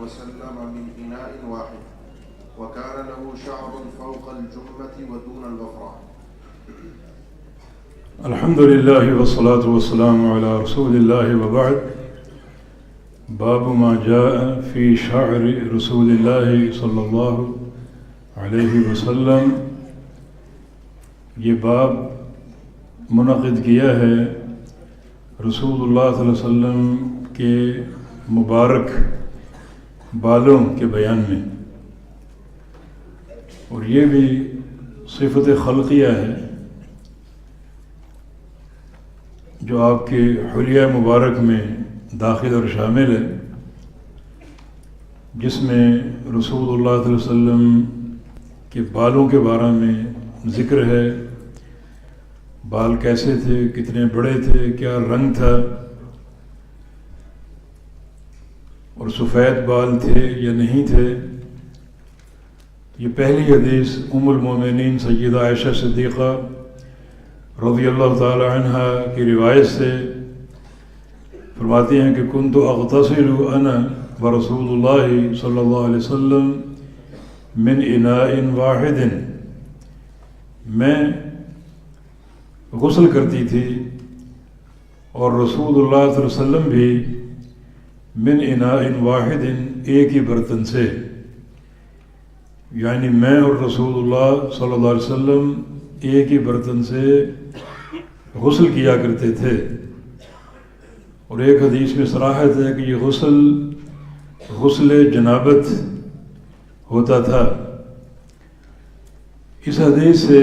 وسلم من إناء واحد وكان له شعر فوق الجمة ودون الوفرة. الحمد لله والصلاة والسلام على رسول الله وبعد. باب ما جاء في شعر رسول الله صلی اللہ علیہ وسلم. یہ باب منعقد کیا ہے رسول اللہ صلی اللہ علیہ وسلم کے مبارک بالوں کے بیان میں، اور یہ بھی صفت خلقیہ ہے جو آپ کے حلیہ مبارک میں داخل اور شامل ہے، جس میں رسول اللہ صلی اللہ علیہ وسلم کے بالوں کے بارے میں ذکر ہے. بال کیسے تھے، کتنے بڑے تھے، کیا رنگ تھا، اور سفید بال تھے یا نہیں تھے. یہ پہلی حدیث ام المومنین سیدہ عائشہ صدیقہ رضی اللہ تعالی عنہ کی روایت سے فرماتی ہیں کہ کنت اغتسل انا ورسول اللہ صلی اللہ علیہ وسلم من اناء واحد. میں غسل کرتی تھی اور رسول اللہ صلی اللہ علیہ وسلم بھی من اناء واحد، ایک ہی برتن سے، یعنی میں اور رسول اللہ صلی اللہ علیہ وسلم ایک ہی برتن سے غسل کیا کرتے تھے. اور ایک حدیث میں صراحت ہے کہ یہ غسل جنابت ہوتا تھا. اس حدیث سے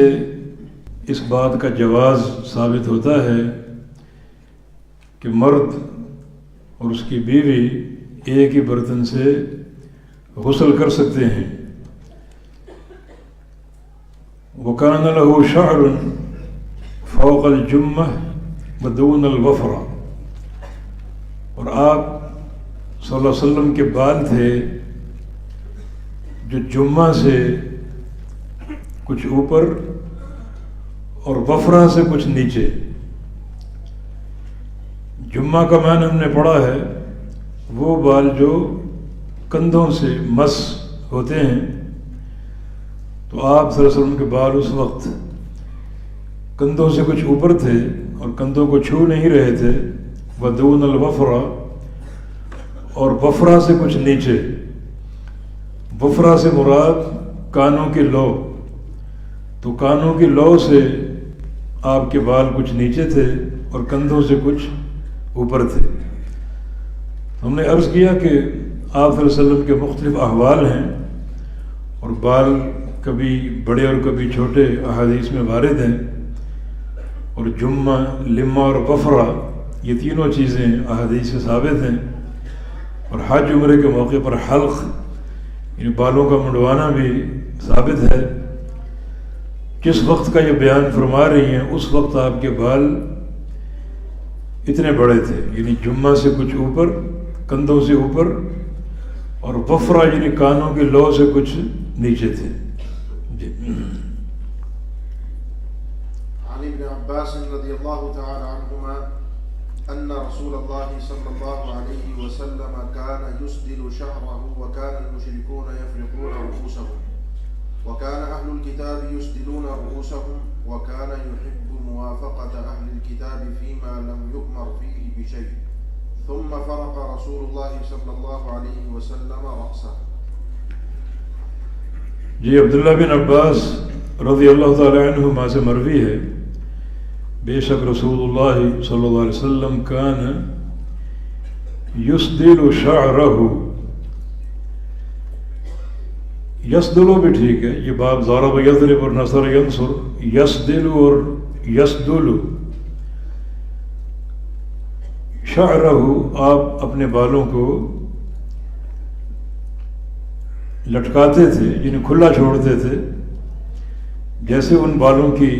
اس بات کا جواز ثابت ہوتا ہے کہ مرد اور اس کی بیوی ایک ہی برتن سے غسل کر سکتے ہیں. وَكَانَ لَهُ شَعْرٌ فَوْقَ الْجُمَّةِ وَدُونَ الْوَفْرَةِ. اور آپ صلی اللہ علیہ وسلم کے بال تھے جو جمہ سے کچھ اوپر اور وفرہ سے کچھ نیچے. جمہ کا معنی ہم نے پڑھا ہے وہ بال جو کندھوں سے مس ہوتے ہیں، تو آپ صلی اللہ علیہ وسلم کے بال اس وقت کندھوں سے کچھ اوپر تھے اور کندھوں کو چھو نہیں رہے تھے. ودون الوفرہ، اور وفرہ سے کچھ نیچے. وفرہ سے مراد کانوں کی لو، تو کانوں کی لو سے آپ کے بال کچھ نیچے تھے اور کندھوں سے کچھ اوپر تھے. ہم نے عرض کیا کہ آپ صلی اللہ علیہ وسلم کے مختلف احوال ہیں، اور بال کبھی بڑے اور کبھی چھوٹے احادیث میں وارد ہیں، اور جمہ، لمہ اور وفرہ یہ تینوں چیزیں احادیث سے ثابت ہیں. اور حج عمرے کے موقع پر حلق یعنی بالوں کا منڈوانا بھی ثابت ہے. جس وقت کا یہ بیان فرما رہی ہیں اس وقت آپ کے بال اتنے بڑے تھے، یعنی جمہ سے کچھ اوپر، کندھوں سے اوپر، اور وفرہ یعنی کانوں کی لو سے کچھ نیچے تھے. عن ابن عباس رضی اللہ تعالی عنہما ان رسول اللہ صلی اللہ علیہ وسلم كان يسدل شعره وكان المشركون يفرقون رؤوسهم وكان أهل الكتاب يسدلون رؤوسهم وكان يحب موافقة أهل الكتاب فيما لم يؤمر فيه بشيء ثم فرق رسول الله صلى الله عليه وسلم رأسه. جی عبداللہ بن عباس رضی اللہ تعالی عنہما سے مروی ہے، بے شک رسول اللہ صلی اللہ علیہ وسلم کان یسدل شعرہ. یسدلو بھی ٹھیک ہے، یہ باب ضرب یضرب اور نصر ینصر. یسدل اور یسدل، شعرہ آپ اپنے بالوں کو لٹکاتے تھے، یعنی کھلا چھوڑتے تھے، جیسے ان بالوں کی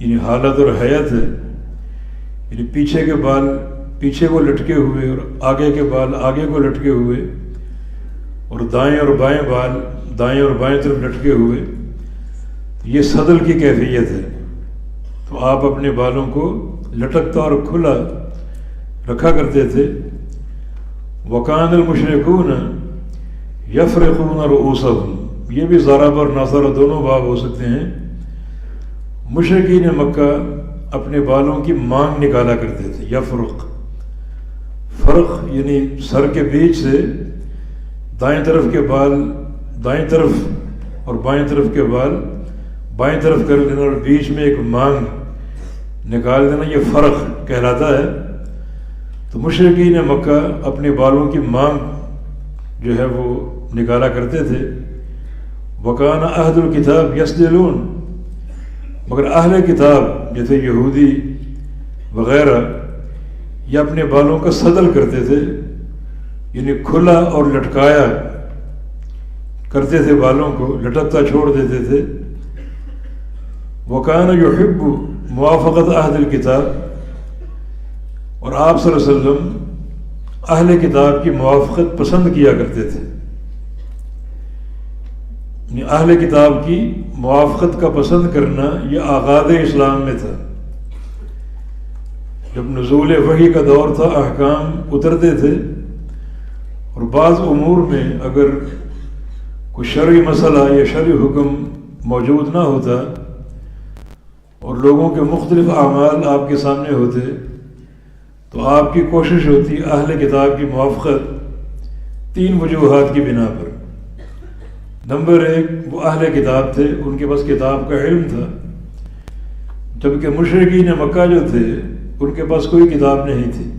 یعنی حالت اور حیت ہے، یعنی پیچھے کے بال پیچھے کو لٹکے ہوئے اور آگے کے بال آگے کو لٹکے ہوئے، اور دائیں اور بائیں بال دائیں اور بائیں طرف لٹکے ہوئے. یہ صدل کی کیفیت ہے. تو آپ اپنے بالوں کو لٹکتا اور کھلا رکھا کرتے تھے. وکان المشرکون یفرقون رؤوسہم، یہ بھی ضرب اور نصر دونوں باب ہو سکتے ہیں۔ مشرکین مکہ اپنے بالوں کی مانگ نکالا کرتے تھے۔ یفرق، فرق یعنی سر کے بیچ سے دائیں طرف کے بال دائیں طرف اور بائیں طرف کے بال بائیں طرف کر لینا اور بیچ میں ایک مانگ نکال دینا، یہ فرق کہلاتا ہے۔ تو مشرکین مکہ اپنے بالوں کی مانگ جو ہے وہ نکالا کرتے تھے۔ وکان اہل الکتاب یسدلون، مگر اہل کتاب جیسے یہودی وغیرہ یہ اپنے بالوں کا صدل کرتے تھے، یعنی کھلا اور لٹکایا کرتے تھے، بالوں کو لٹکتا چھوڑ دیتے تھے۔ وکان یحب موافقت اہل الکتاب، اور آپ صلی اللہ علیہ وسلم اہل کتاب کی موافقت پسند کیا کرتے تھے، یعنی اہل کتاب کی موافقت کا پسند کرنا یہ آغاز اسلام میں تھا۔ جب نزول وحی کا دور تھا، احکام اترتے تھے، اور بعض امور میں اگر کوئی شرعی مسئلہ یا شرعی حکم موجود نہ ہوتا اور لوگوں کے مختلف اعمال آپ کے سامنے ہوتے تو آپ کی کوشش ہوتی اہل کتاب کی موافقت 3 وجوہات کی بنا پر۔ نمبر 1، وہ اہل کتاب تھے، ان کے پاس کتاب کا علم تھا، جبکہ مشرکین مکہ جو تھے ان کے پاس کوئی کتاب نہیں تھی۔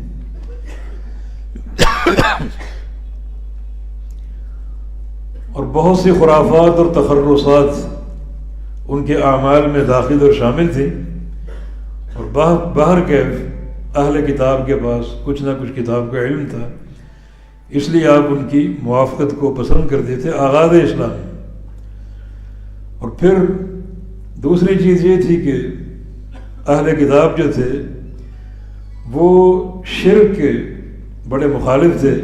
اور بہت سی خرافات اور تخرصات ان کے اعمال میں داخل اور شامل تھی، اور باہر کیف اہل کتاب کے پاس کچھ نہ کچھ کتاب کا علم تھا، اس لیے آپ ان کی موافقت کو پسند کرتے تھے آغاز اسلام میں۔ اور پھر دوسری چیز یہ تھی کہ اہل کتاب جو تھے وہ شرک کے بڑے مخالف تھے،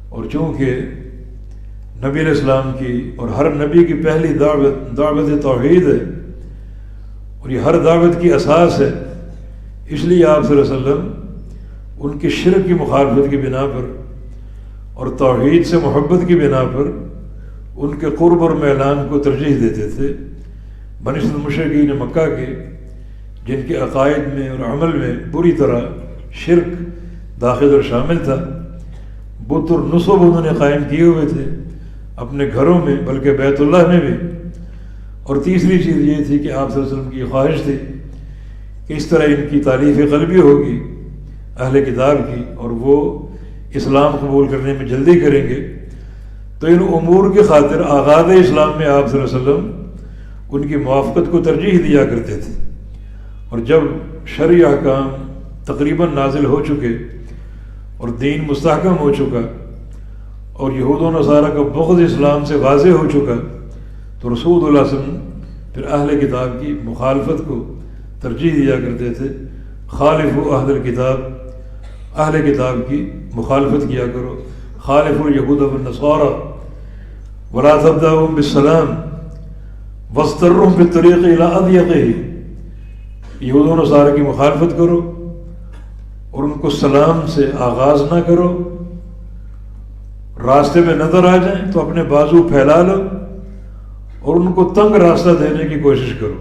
اور چونکہ نبی علیہ السلام کی اور ہر نبی کی پہلی دعوت توحید ہے، اور یہ ہر دعوت کی اساس ہے، اس لیے آپ صلی اللہ علیہ وسلم ان کی شرک کی مخالفت کی بنا پر اور توحید سے محبت کی بنا پر ان کے قرب اور میلان کو ترجیح دیتے تھے بنسبت مشرکین مکہ کے، جن کے عقائد میں اور عمل میں بری طرح شرک داخل اور شامل تھا۔ بت اور نصب انہوں نے قائم کیے ہوئے تھے اپنے گھروں میں، بلکہ بیت اللہ میں بھی۔ اور تیسری چیز یہ تھی کہ آپ صلی اللہ علیہ وسلم کی خواہش تھی کہ اس طرح ان کی تالیف قلبی ہوگی اہل کتاب کی، اور وہ اسلام قبول کرنے میں جلدی کریں گے، تو ان امور کی خاطر آغاز اسلام میں آپ صلی اللہ علیہ وسلم ان کی موافقت کو ترجیح دیا کرتے تھے۔ اور جب شرعی احکام تقریباً نازل ہو چکے اور دین مستحکم ہو چکا اور یہود و نصارہ کا بغض اسلام سے واضح ہو چکا، تو رسول اللہ صلی اللہ علیہ وسلم پھر اہل کتاب کی مخالفت کو ترجیح دیا کرتے تھے۔ خالفوا اہل الکتاب، اہل کتاب کی مخالفت کیا کرو۔ خالفوا الیہود والنصارى ولا تبدأوا بالسلام واضطروا بالطریق الی اضیقہ، یہود و نصارہ کی مخالفت کرو اور ان کو سلام سے آغاز نہ کرو، راستے میں نظر آ جائیں تو اپنے بازو پھیلا لو اور ان کو تنگ راستہ دینے کی کوشش کرو۔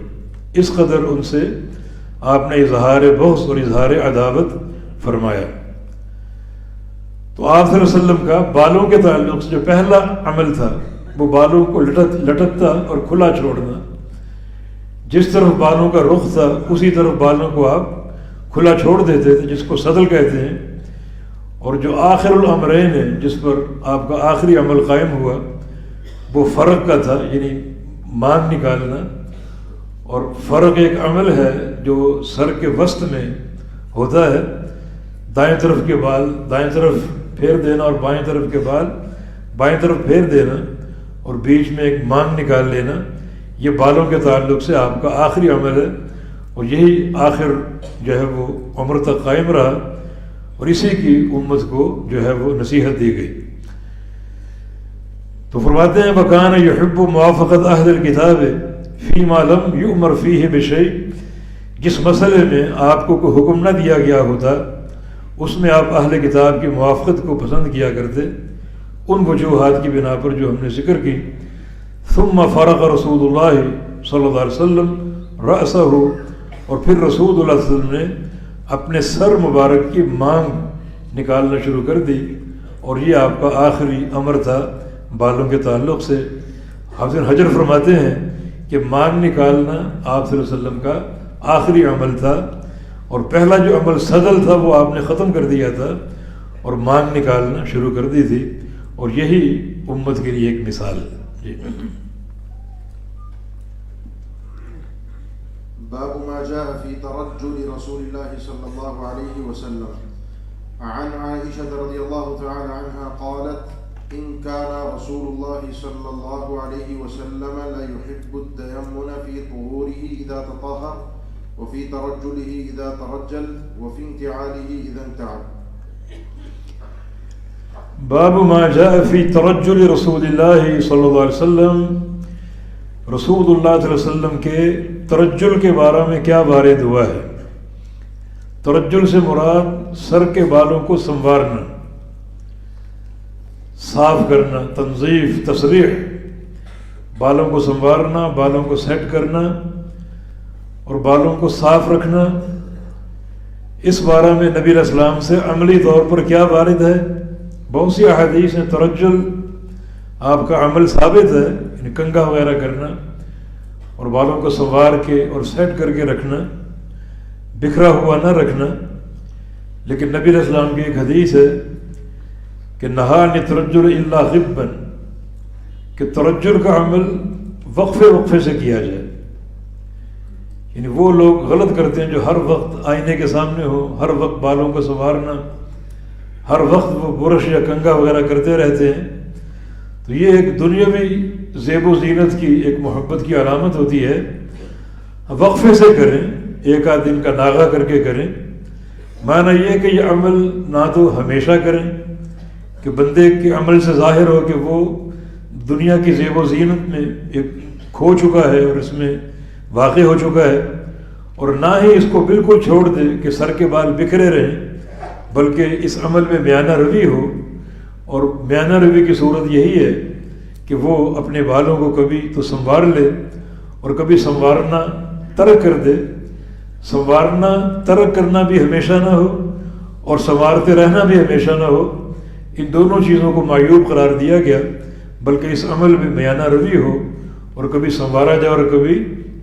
اس قدر ان سے آپ نے اظہار بغض اور اظہار عداوت فرمایا۔ تو آپ صلی اللہ علیہ وسلم کا بالوں کے تعلق سے جو پہلا عمل تھا وہ بالوں کو لٹکتا اور کھلا چھوڑنا، جس طرف بالوں کا رخ تھا اسی طرف بالوں کو آپ کھلا چھوڑ دیتے تھے، جس کو صدل کہتے ہیں۔ اور جو آخر الامرین ہے، جس پر آپ کا آخری عمل قائم ہوا، وہ فرق کا تھا، یعنی مانگ نکالنا۔ اور فرق ایک عمل ہے جو سر کے وسط میں ہوتا ہے، دائیں طرف کے بال دائیں طرف پھیر دینا اور بائیں طرف کے بال بائیں طرف پھیر دینا اور بیچ میں ایک مانگ نکال لینا، یہ بالوں کے تعلق سے آپ کا آخری عمل ہے، اور یہی آخر جو ہے وہ عمر تک قائم رہا، اور اسی کی امت کو جو ہے وہ نصیحت دی گئی۔ تو فرماتے ہیں وَكَانَ يُحِبُّ مُوَافَقَةَ أَهْلِ الْكِتَابِ فِيمَا لَمْ يُؤْمَرْ فِيهِ بِشَيْءٍ، جس مسئلے میں آپ کو کوئی حکم نہ دیا گیا ہوتا اس میں آپ اہل کتاب کی موافقت کو پسند کیا کرتے، ان وجوہات کی بنا پر جو ہم نے ذکر کی. ثم فرق رسول اللہ صلی اللہ علیہ وسلم رأسہ، اور پھر رسول اللہ صلی اللہ علیہ وسلم نے اپنے سر مبارک کی مانگ نکالنا شروع کر دی، اور یہ آپ کا آخری امر تھا بالوں کے تعلق سے. حافظ حجر فرماتے ہیں کہ مانگ نکالنا آپ صلی اللہ علیہ وسلم کا آخری عمل تھا، اور پہلا جو عمل سدل تھا وہ آپ نے ختم کر دیا تھا اور مانگ نکالنا شروع کر دی تھی، اور یہی امت کے لیے ایک مثال ہے. جی. باب ما جاء في ترجل رسول الله صلى الله عليه وسلم. عن عائشة رضي الله تعالى عنها قالت: إن كان رسول الله صلى الله عليه وسلم لا يحب التيمم في طهوره إذا تطهر، وفي ترجله إذا ترجل، وفي انتعاله إذا انتعل. باب ما جاء في ترجل رسول اللہ صلی اللہ علیہ وسلم. رسول اللہ صلی اللہ علیہ وسلم کے ترجل کے بارے میں کیا وارد ہوا ہے. ترجل سے مراد سر کے بالوں کو سنوارنا، صاف کرنا، تنظیف، تصریح، بالوں کو سنوارنا، بالوں کو سیٹ کرنا اور بالوں کو صاف رکھنا. اس بارے میں نبی علیہ السلام سے عملی طور پر کیا وارد ہے. بہت سی احادیث ہیں. ترجل آپ کا عمل ثابت ہے، یعنی کنگھا وغیرہ کرنا اور بالوں کو سنوار کے اور سیٹ کر کے رکھنا، بکھرا ہوا نہ رکھنا. لیکن نبی علیہ السلام کی ایک حدیث ہے کہ نہانی ترجل الا غبا، کہ ترجل کا عمل وقفے وقفے سے کیا جائے. یعنی وہ لوگ غلط کرتے ہیں جو ہر وقت آئینے کے سامنے ہو، ہر وقت بالوں کو سنوارنا، ہر وقت وہ برش یا کنگھا وغیرہ کرتے رہتے ہیں. تو یہ ایک دنیاوی زیب و زینت کی ایک محبت کی علامت ہوتی ہے. وقفے سے کریں، ایک آدھ دن کا ناغہ کر کے کریں. معنی یہ کہ یہ عمل نہ تو ہمیشہ کریں کہ بندے کے عمل سے ظاہر ہو کہ وہ دنیا کی زیب و زینت میں ایک کھو چکا ہے اور اس میں واقع ہو چکا ہے، اور نہ ہی اس کو بالکل چھوڑ دے کہ سر کے بال بکھرے رہیں، بلکہ اس عمل میں میانہ روی ہو. اور میانہ روی کی صورت یہی ہے کہ وہ اپنے بالوں کو کبھی تو سنوار لے اور کبھی سنوارنا ترک کر دے. سنوارنا ترک کرنا بھی ہمیشہ نہ ہو اور سنوارتے رہنا بھی ہمیشہ نہ ہو. ان دونوں چیزوں کو معیوب قرار دیا گیا، بلکہ اس عمل میں میانہ روی ہو اور کبھی سنوارا جائے اور کبھی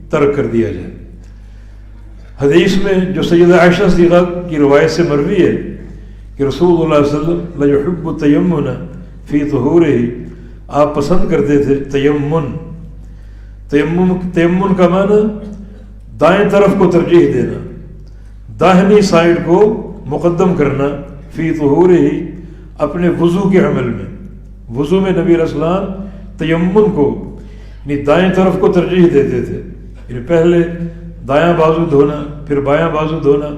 ترک کر دیا جائے. حدیث میں جو سیدہ عائشہ صدیقہ کی روایت سے مروی ہے کہ رسول اللہ صلی اللہ علیہ وسلم لا يحب التیمن فی طہورہ، آپ پسند کرتے تھے تیمن. تیمن کا معنی دائیں طرف کو ترجیح دینا، داہنی سائڈ کو مقدم کرنا، فی طہورہ اپنے وضو کے عمل میں. وضو میں نبی علیہ السلام تیمن کو یعنی دائیں طرف کو ترجیح دیتے تھے. یعنی پہلے دایاں بازو دھونا، پھر بایاں بازو دھونا،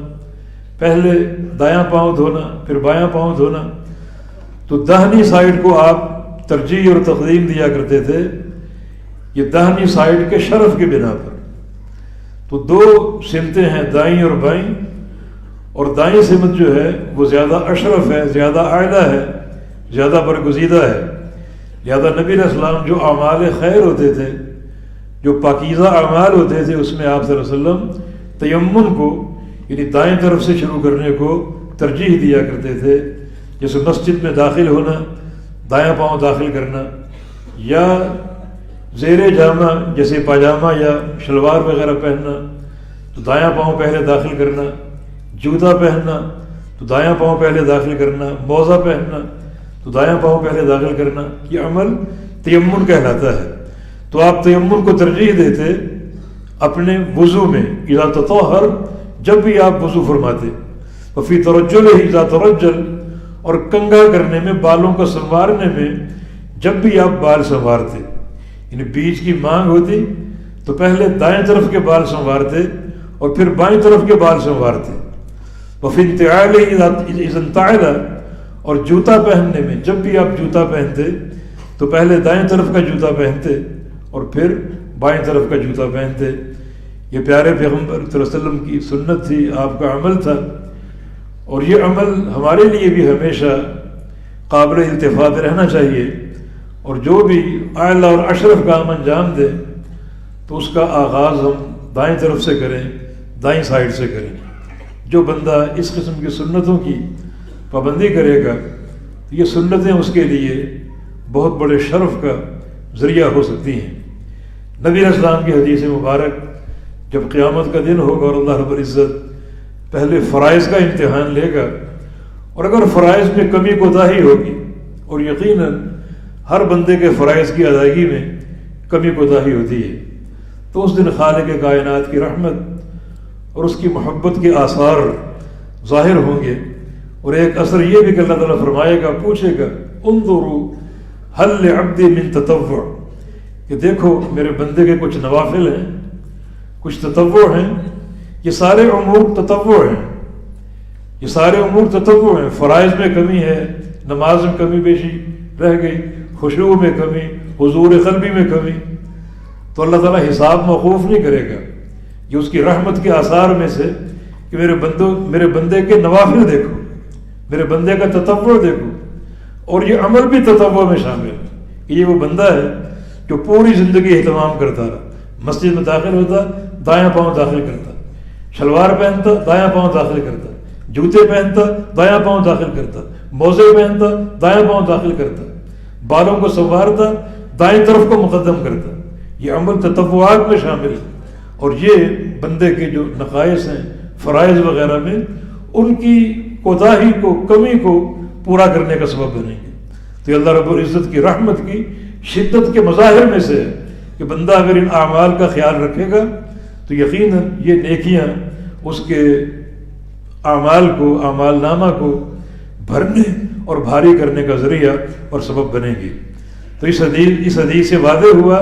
پہلے دایاں پاؤں دھونا، پھر بایاں پاؤں دھونا. تو داہنی سائڈ کو آپ ترجیح اور تقدیم دیا کرتے تھے، یہ داہنی سائڈ کے شرف کی بنا پر. تو دو سمتیں ہیں، دائیں اور بائیں، اور دائیں سمت جو ہے وہ زیادہ اشرف ہے، زیادہ اعلیٰ ہے، زیادہ برگزیدہ ہے. لہذا نبی علیہ السلام جو اعمال خیر ہوتے تھے، جو پاکیزہ اعمال ہوتے تھے، اس میں آپ صلی اللہ علیہ وسلم تیمن کو یعنی دائیں طرف سے شروع کرنے کو ترجیح دیا کرتے تھے. جیسے مسجد میں داخل ہونا، دایاں پاؤں داخل کرنا، یا زیر جامہ جیسے پاجامہ یا شلوار وغیرہ پہننا تو دایاں پاؤں پہلے داخل کرنا، جوتا پہننا تو دایاں پاؤں پہلے داخل کرنا، موزہ پہننا تو دایاں پاؤں پہلے داخل کرنا. یہ عمل تیمن کہلاتا ہے. تو آپ تیمن کو ترجیح دیتے اپنے وضو میں، اذا تطہر، جب بھی آپ وضو فرماتے، وفی ترجل اذا ترجل، اور کنگھا کرنے میں، بالوں کو سنوارنے میں جب بھی آپ بال سنوارتے. یعنی بیچ کی مانگ ہوتی تو پہلے دائیں طرف کے بال سنوارتے اور پھر بائیں طرف کے بال سنوارتے. وفی انتعال اذا انتعل، اور جوتا پہننے میں جب بھی آپ جوتا پہنتے تو پہلے دائیں طرف کا جوتا پہنتے اور پھر بائیں طرف کا جوتا پہنتے. یہ پیارے پیغمبر صلی اللہ علیہ وسلم کی سنت تھی، آپ کا عمل تھا. اور یہ عمل ہمارے لیے بھی ہمیشہ قابل التفات رہنا چاہیے، اور جو بھی اعلیٰ اور اشرف کام انجام دے تو اس کا آغاز ہم دائیں طرف سے کریں، دائیں سائڈ سے کریں۔ جو بندہ اس قسم کی سنتوں کی پابندی کرے گا تو یہ سنتیں اس کے لیے بہت بڑے شرف کا ذریعہ ہو سکتی ہیں۔ نبی علیہ السلام کی حدیث مبارک، جب قیامت کا دن ہوگا اور اللہ رب العزت پہلے فرائض کا امتحان لے گا، اور اگر فرائض میں کمی کوتاہی ہوگی، اور یقیناً ہر بندے کے فرائض کی ادائیگی میں کمی کوتاہی ہوتی ہے، تو اس دن خالق کائنات کی رحمت اور اس کی محبت کے آثار ظاہر ہوں گے۔ اور ایک اثر یہ بھی کہ اللہ تعالیٰ فرمائے گا، پوچھے گا انظروا هل لعبدی من تطوع، کہ دیکھو میرے بندے کے کچھ نوافل ہیں، کچھ تطوع ہیں۔ یہ سارے امور تطوع ہیں، یہ سارے امور تطوع ہیں۔ فرائض میں کمی ہے، نماز میں کمی بیشی رہ گئی، خشوع میں کمی، حضور قلبی میں کمی، تو اللہ تعالیٰ حساب موقوف نہیں کرے گا۔ یہ اس کی رحمت کے آثار میں سے کہ میرے بندے کے نوافل دیکھو، میرے بندے کا تطوع دیکھو۔ اور یہ عمل بھی تطوع میں شامل ہے کہ یہ وہ بندہ ہے جو پوری زندگی اہتمام کرتا رہا، مسجد میں داخل ہوتا دایاں پاؤں داخل کرتا، شلوار پہنتا دایاں پاؤں داخل کرتا، جوتے پہنتا دایاں پاؤں داخل کرتا، موزے پہنتا دایاں پاؤں داخل کرتا، بالوں کو سنوارتا دائیں طرف کو مقدم کرتا۔ یہ عمل تطوعات میں شامل ہے، اور یہ بندے کے جو نقائص ہیں فرائض وغیرہ میں، ان کی کوتاہی کو، کمی کو پورا کرنے کا سبب بنیں گے۔ تو یہ اللہ رب العزت کی رحمت کی شدت کے مظاہر میں سے ہے کہ بندہ اگر ان اعمال کا خیال رکھے گا تو یقیناً یہ نیکیاں اس کے اعمال کو، اعمال نامہ کو بھرنے اور بھاری کرنے کا ذریعہ اور سبب بنے گی۔ تو اس حدیث سے واضح ہوا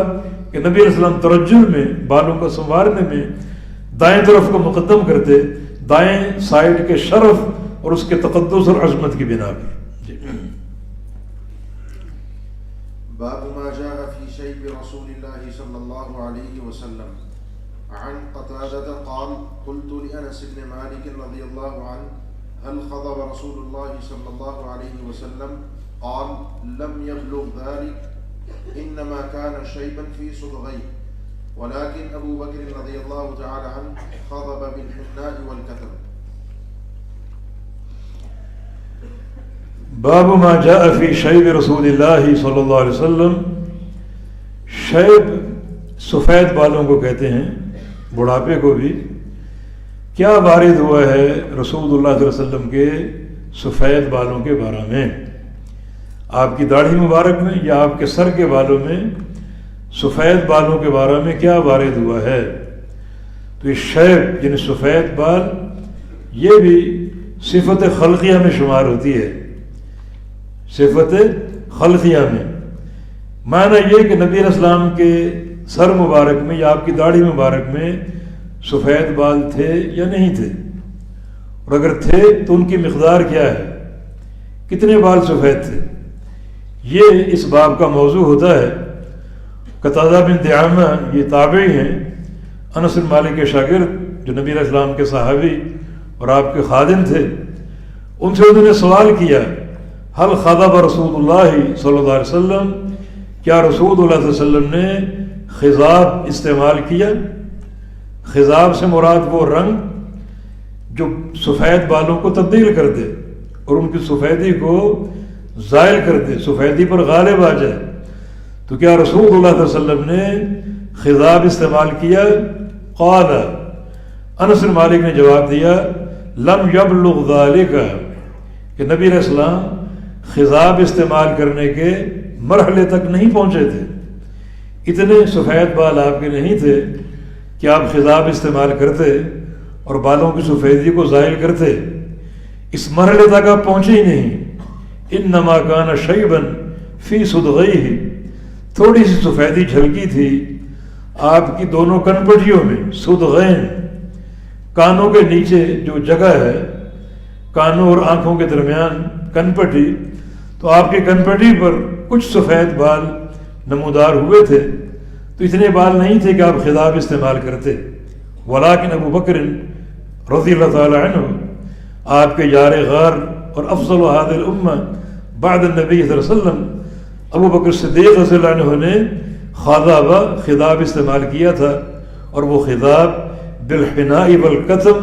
کہ نبی علیہ السلام ترجل میں، بالوں کو سنوارنے میں دائیں طرف کو مقدم کرتے، دائیں سائڈ کے شرف اور اس کے تقدس اور عظمت کی بنا پر۔ باب ما جاء في شيب رسول الله صلى الله عليه وسلم عن قتادة قال قلت لأنس بن مالك رضي الله عنه هل خضب رسول الله صلى الله عليه وسلم قال لم يبلغ ذلك إنما كان شيبا في صدغيه ولكن أبو بكر رضي الله تعالى عنه خضب بالحناء والكتم۔ باب ما جاء فی شیب رسول اللہ صلی اللہ علیہ وسلم۔ شیب سفید بالوں کو کہتے ہیں، بڑھاپے کو بھی۔ کیا وارد ہوا ہے رسول اللہ صلی اللہ علیہ وسلم کے سفید بالوں کے بارے میں؟ آپ کی داڑھی مبارک میں یا آپ کے سر کے بالوں میں سفید بالوں کے بارے میں کیا وارد ہوا ہے؟ تو یہ شیب یعنی سفید بال، یہ بھی صفت خلقیہ میں شمار ہوتی ہے۔ صفت خلقیہ میں معنی یہ کہ نبی علیہ السلام کے سر مبارک میں یا آپ کی داڑھی مبارک میں سفید بال تھے یا نہیں تھے، اور اگر تھے تو ان کی مقدار کیا ہے، کتنے بال سفید تھے، یہ اس باب کا موضوع ہوتا ہے۔ قتادہ بن دعامہ یہ تابعی ہیں، انس بن مالک کے شاگرد جو نبی علیہ السلام کے صحابی اور آپ کے خادم تھے۔ ان سے انہوں نے سوال کیا حل خضب رسول اللہ صلی اللہ علیہ وسلم، کیا رسول اللہ صلی اللہ علیہ وسلم نے خضاب استعمال کیا؟ خضاب سے مراد وہ رنگ جو سفید بالوں کو تبدیل کر دے اور ان کی سفیدی کو زائل کر دے، سفیدی پر غالب آ جائے، تو کیا رسول اللہ صلی اللہ علیہ وسلم نے خضاب استعمال کیا؟ قال، انس بن مالک نے جواب دیا لم یبلغ ذالک، کہ نبی علیہ السلام خضاب استعمال کرنے کے مرحلے تک نہیں پہنچے تھے، اتنے سفید بال آپ کے نہیں تھے کہ آپ خضاب استعمال کرتے اور بالوں کی سفیدی کو زائل کرتے، اس مرحلے تک آپ پہنچے ہی نہیں۔ انما کان شیبا فی صدغیہ، تھوڑی سی سفیدی جھلکی تھی آپ کی دونوں کنپٹیوں میں، صدغین کانوں کے نیچے جو جگہ ہے، کانوں اور آنکھوں کے درمیان کنپٹی، تو آپ کی کنپٹی پر کچھ سفید بال نمودار ہوئے تھے، تو اتنے بال نہیں تھے کہ آپ خضاب استعمال کرتے۔ ولیکن ابو بکر رضی اللہ تعالی عنہ، آپ کے یار غار اور افضل هذه الامہ بعد النبی صلی اللہ علیہ وسلم ابو بکر صدیق رضی اللہ عنہ نے خاضابہ خطاب استعمال کیا تھا، اور وہ خطاب بالحناء والقتم،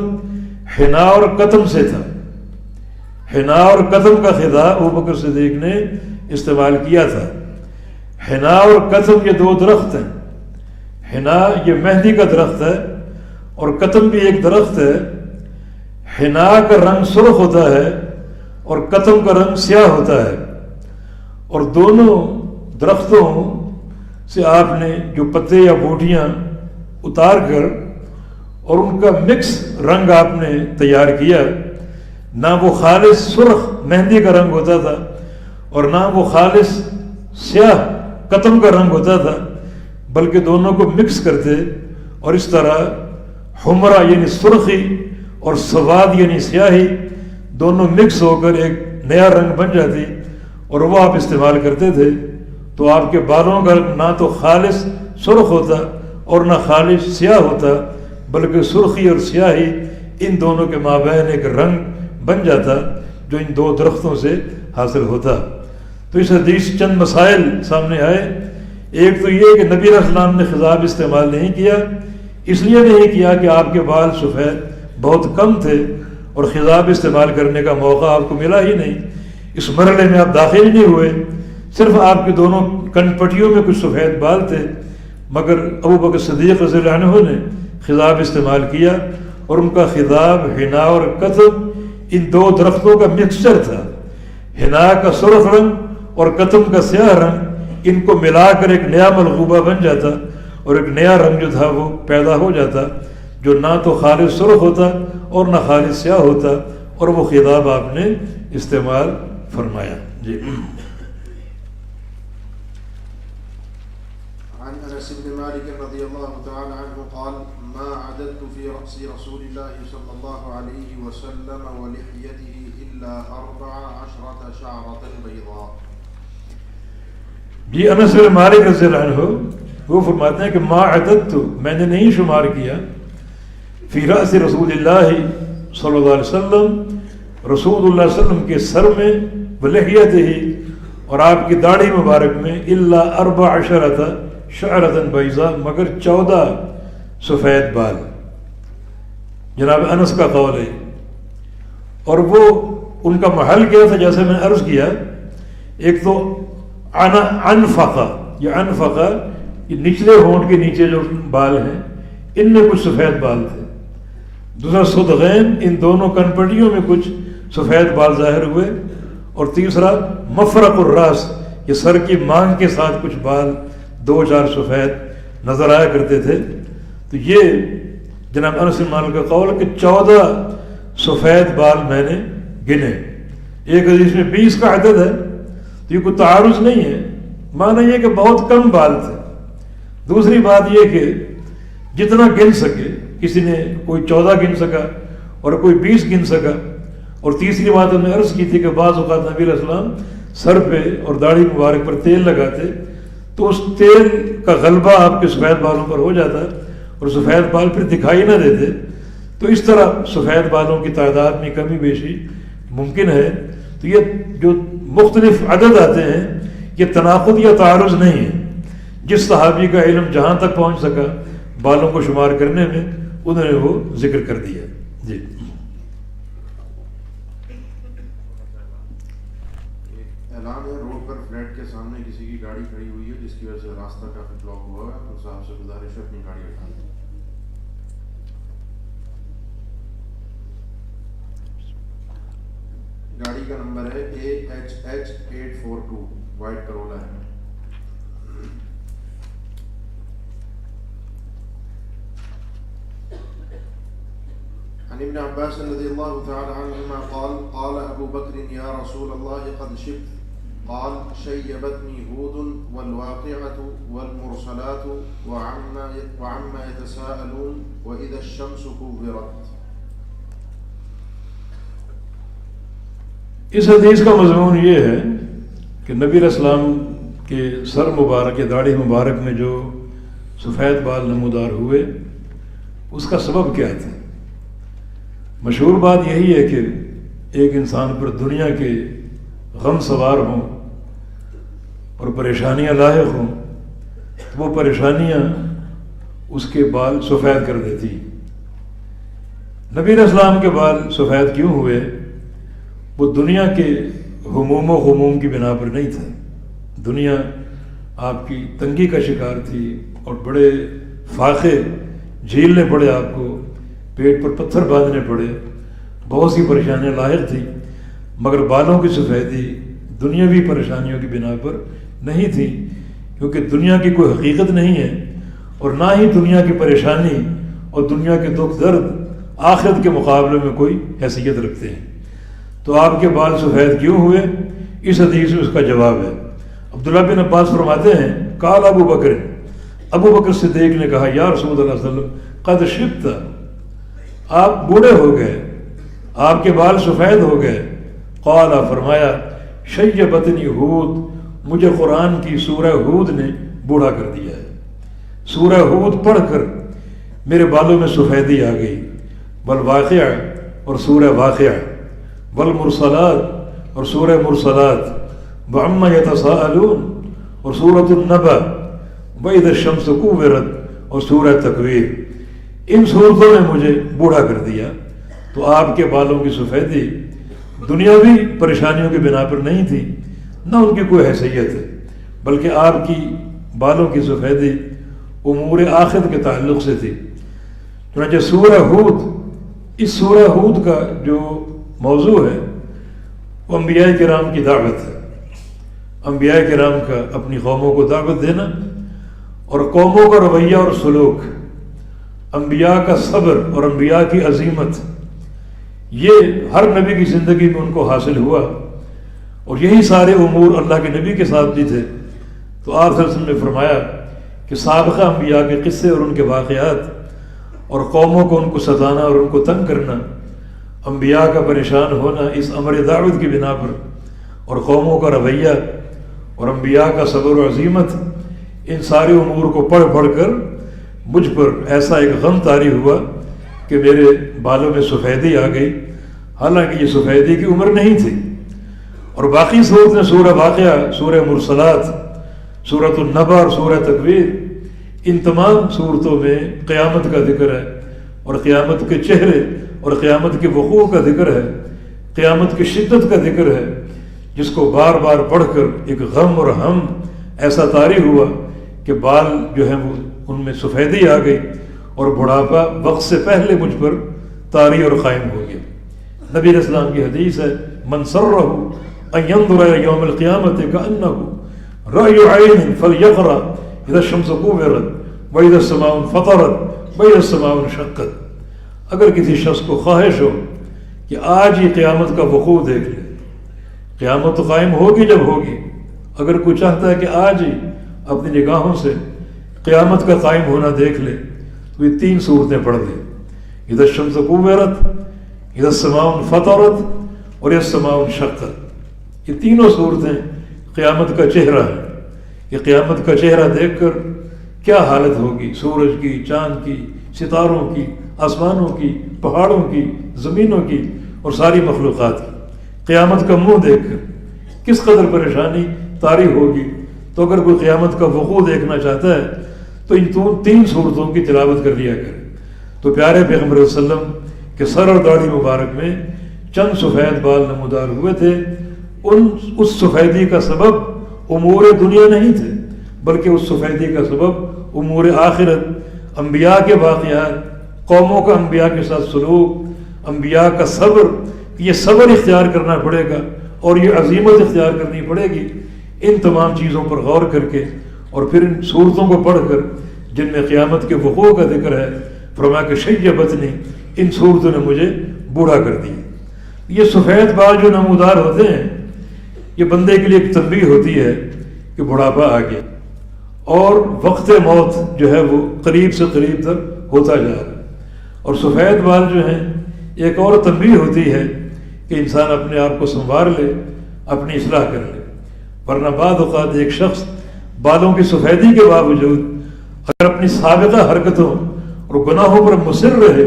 حنا اور قتم سے تھا۔ حنا اور قتم کا خطاب ابو بکر صدیق نے استعمال کیا تھا۔ حنا اور قتم یہ دو درخت ہیں۔ حنا یہ مہندی کا درخت ہے، اور قتم بھی ایک درخت ہے۔ حنا کا رنگ سرخ ہوتا ہے اور قتم کا رنگ سیاہ ہوتا ہے، اور دونوں درختوں سے آپ نے جو پتے یا بوٹیاں اتار کر اور ان کا مکس رنگ آپ نے تیار کیا، نہ وہ خالص سرخ مہندی کا رنگ ہوتا تھا اور نہ وہ خالص سیاہ قتم کا رنگ ہوتا تھا، بلکہ دونوں کو مکس کرتے، اور اس طرح حمرہ یعنی سرخی اور سواد یعنی سیاہی دونوں مکس ہو کر ایک نیا رنگ بن جاتی، اور وہ آپ استعمال کرتے تھے۔ تو آپ کے بالوں کا نہ تو خالص سرخ ہوتا اور نہ خالص سیاہ ہوتا، بلکہ سرخی اور سیاہی ان دونوں کے مابین ایک رنگ بن جاتا جو ان دو درختوں سے حاصل ہوتا۔ تو اس حدیث چند مسائل سامنے آئے۔ ایک تو یہ کہ نبی علیہ السلام نے خضاب استعمال نہیں کیا، اس لیے نہیں کیا کہ آپ کے بال سفید بہت کم تھے اور خضاب استعمال کرنے کا موقع آپ کو ملا ہی نہیں، اس مرحلے میں آپ داخل ہی نہیں ہوئے، صرف آپ کے دونوں کن پٹیوں میں کچھ سفید بال تھے، مگر ابو بکر صدیق رضی اللہ عنہ نے خضاب استعمال کیا، اور ان کا خضاب حنا اور قتم ان دو درختوں کا مکسچر تھا۔ حنا کا سرخ رنگ اور قتم کا سیاہ رنگ، ان کو ملا کر ایک نیا ملغوبہ بن جاتا، اور ایک نیا رنگ جو تھا وہ پیدا ہو جاتا، جو نہ تو خالص سرخ ہوتا اور نہ خالص سیاہ ہوتا، اور وہ خضاب آپ نے استعمال فرمایا۔ جی عن انس بن مالك رضي الله تعالى عنه قال ما عددت في رأس رسول الله صلى الله عليه وسلم ولحيته إلا 14 شعرة بيضاء۔ جی انس بن مالک رضی اللہ عنہ وہ فرماتے ہیں کہ ما عددت، میں نے نہیں شمار کیا، فی رأس رسول اللہ صلی اللہ علیہ وسلم، رسول اللہ صلی اللہ علیہ وسلم کے سر میں، ولحیتہ اور آپ کی داڑھی مبارک میں، الا 14 شعرة بیضاء، مگر 14 سفید بال۔ جناب انس کا قول ہے، اور وہ ان کا محل کیا تھا جیسے میں نے عرض کیا، ایک تو انفقہ، یہ انفقہ یہ نچلے ہونٹ کے نیچے جو بال ہیں ان میں کچھ سفید بال تھے، دوسرا صدغین، ان دونوں کنپٹیوں میں کچھ سفید بال ظاہر ہوئے، اور تیسرا مفرق الراس، یہ سر کی مانگ کے ساتھ کچھ بال 2-4 سفید نظر آیا کرتے تھے۔ تو یہ جناب انس بن مالک کا قول کہ 14 سفید بال میں نے گنے۔ ایک حدیث میں 20 کا عدد ہے، تو یہ کوئی تعارض نہیں ہے، معنی یہ کہ بہت کم بال تھے۔ دوسری بات یہ کہ جتنا گن سکے، کسی نے کوئی 14 گن سکا اور کوئی 20 گن سکا، اور تیسری بات ہم نے عرض کی تھی کہ بعض اوقات نبی علیہ السلام سر پہ اور داڑھی مبارک پر تیل لگاتے، تو اس تیل کا غلبہ آپ کے سفید بالوں پر ہو جاتا اور سفید بال پھر دکھائی نہ دیتے، تو اس طرح سفید بالوں کی تعداد میں کمی بیشی ممکن ہے۔ تو یہ جو مختلف عدد آتے ہیں یہ تناقض یا تعارض نہیں ہے، جس صحابی کا علم جہاں تک پہنچ سکا بالوں کو شمار کرنے میں انہوں نے وہ ذکر کر دیا۔ جی اعلان ہے، روڈ پر فلیٹ کے سامنے کسی کی گاڑی کھڑی ہوئی ہے جس کی وجہ سے راستہ کافی بلاک ہوا ہے، تو صاحب سے گزارش ہے اپنی گاڑی ہٹا دیں۔ گاڑی کا نمبر ہے AHH 842، وائٹ کرولا ہے۔ عن ابن عباس رضي الله تعالى عنهما قال قال أبو بكر يا رسول الله قد شبت، قال شيبتني هود والواقعة والمرسلات وعما يتساءلون وإذا الشمس كورت۔ اس حدیث کا مضمون یہ ہے کہ نبی علیہ السلام کے سر مبارک یا داڑھی مبارک میں جو سفید بال نمودار ہوئے اس کا سبب کیا تھا۔ مشہور بات یہی ہے کہ ایک انسان پر دنیا کے غم سوار ہوں اور پریشانیاں لاحق ہوں تو وہ پریشانیاں اس کے بال سفید کر دیتی. نبی علیہ السلام کے بال سفید کیوں ہوئے؟ وہ دنیا کے ہموم و غموم کی بنا پر نہیں تھا. دنیا آپ کی تنگی کا شکار تھی اور بڑے فاقے جھیلنے پڑے، آپ کو پیٹ پر پتھر باندھنے پڑے، بہت سی پریشانیاں لاحق تھیں، مگر بالوں کی سفیدی دنیاوی پریشانیوں کی بنا پر نہیں تھی، کیونکہ دنیا کی کوئی حقیقت نہیں ہے اور نہ ہی دنیا کی پریشانی اور دنیا کے دکھ درد آخرت کے مقابلے میں کوئی حیثیت رکھتے ہیں. تو آپ کے بال سفید کیوں ہوئے؟ اس حدیث میں اس کا جواب ہے. عبداللہ بن عباس فرماتے ہیں قال ابو بکر، ابو بکر صدیق نے کہا یا رسول اللہ صلی اللہ علیہ وسلم قد شبت، آپ بوڑھے ہو گئے، آپ کے بال سفید ہو گئے. قال، فرمایا شیبتنی ہود، مجھے قرآن کی سورہ ہود نے بوڑھا کر دیا ہے. سورہ ہود پڑھ کر میرے بالوں میں سفیدی آ گئی. والواقعہ اور سورہ واقعہ، والمرسلات اور سورہ مرسلات، وعما یتساءلون اور سورۃ النبأ، وإذا الشمس كورت اور سورہ تکویر. ان صورتوں نے مجھے بوڑھا کر دیا. تو آپ کے بالوں کی سفیدی دنیاوی پریشانیوں کی بنا پر نہیں تھی، نہ ان کی کوئی حیثیت ہے، بلکہ آپ کی بالوں کی سفیدی امور آخرت کے تعلق سے تھی. چنانچہ سورہ ہود، اس سورہ ہود کا جو موضوع ہے وہ انبیاء کرام کی دعوت ہے. انبیاء کرام کا اپنی قوموں کو دعوت دینا اور قوموں کا رویہ اور سلوک، انبیاء کا صبر اور انبیاء کی عظیمت، یہ ہر نبی کی زندگی میں ان کو حاصل ہوا اور یہی سارے امور اللہ کے نبی کے ساتھ بھی تھے. تو آپ صلی اللہ علیہ وسلم نے فرمایا کہ سابقہ انبیاء کے قصے اور ان کے واقعات اور قوموں کو ان کو ستانا اور ان کو تنگ کرنا، انبیاء کا پریشان ہونا اس امر دعوت کی بنا پر، اور قوموں کا رویہ اور انبیاء کا صبر و عظیمت، ان سارے امور کو پڑھ پڑھ کر مجھ پر ایسا ایک غم طاری ہوا کہ میرے بالوں میں سفیدی آ گئی، حالانکہ یہ سفیدی کی عمر نہیں تھی. اور باقی صورتیں سورہ واقعہ، سورہ مرسلات، سورۃ النبأ اور سورہ تکویر، ان تمام صورتوں میں قیامت کا ذکر ہے اور قیامت کے چہرے اور قیامت کے وقوع کا ذکر ہے، قیامت کی شدت کا ذکر ہے، جس کو بار بار پڑھ کر ایک غم اور ہم ایسا طاری ہوا کہ بال جو ہیں وہ ان میں سفیدی آ گئی اور بڑھاپا وقت سے پہلے مجھ پر طاری اور قائم ہو گیا. نبی علیہ السلام کی حدیث ہے من سرہ ان ينظر الى یوم القیامت کأنہ رأی عین فلیقرأ اذا الشمس کورت واذا السماء انفطرت واذا السماء انشقت. اگر کسی شخص کو خواہش ہو کہ آج ہی قیامت کا وقوع دیکھ لے، قیامت تو قائم ہوگی جب ہوگی، اگر کوئی چاہتا ہے کہ آج ہی اپنی نگاہوں سے قیامت کا قائم ہونا دیکھ لے تو یہ 3 صورتیں پڑھ لے. اذا الشمس کورت، اذا السماء انفطرت اور اذا السماء انشقت. یہ تینوں صورتیں قیامت کا چہرہ ہے کہ قیامت کا چہرہ دیکھ کر کیا حالت ہوگی، سورج کی، چاند کی، ستاروں کی، آسمانوں کی، پہاڑوں کی، زمینوں کی اور ساری مخلوقات کی. قیامت کا منہ دیکھ کر کس قدر پریشانی طاری ہوگی. تو اگر کوئی قیامت کا وقوع دیکھنا چاہتا ہے تو ان 3 صورتوں کی تلاوت کر لیا کرے. تو پیارے پیغمبر صلی اللہ علیہ وسلم کے سر اور داڑھی مبارک میں چند سفید بال نمودار ہوئے تھے. اس سفیدی کا سبب امور دنیا نہیں تھے، بلکہ اس سفیدی کا سبب امور آخرت، انبیاء کے واقعات، قوموں کا انبیاء کے ساتھ سلوک، انبیاء کا صبر. یہ صبر اختیار کرنا پڑے گا اور یہ عظیمت اختیار کرنی پڑے گی. ان تمام چیزوں پر غور کر کے اور پھر ان صورتوں کو پڑھ کر جن میں قیامت کے وقوع کا ذکر ہے، فرمایا کہ شیبتنی، ان صورتوں نے مجھے بوڑھا کر دیا. یہ سفید بال جو نمودار ہوتے ہیں یہ بندے کے لیے ایک تنبیہ ہوتی ہے کہ بڑھاپا آ گیا اور وقت موت جو ہے وہ قریب سے قریب تر ہوتا جا رہا ہے. اور سفید بال جو ہیں ایک اور تنبیہ ہوتی ہے کہ انسان اپنے آپ کو سنوار لے، اپنی اصلاح کر لے. ورنہ بعض اوقات ایک شخص بالوں کی سفیدی کے باوجود اگر اپنی سابقہ حرکتوں اور گناہوں پر مصر رہے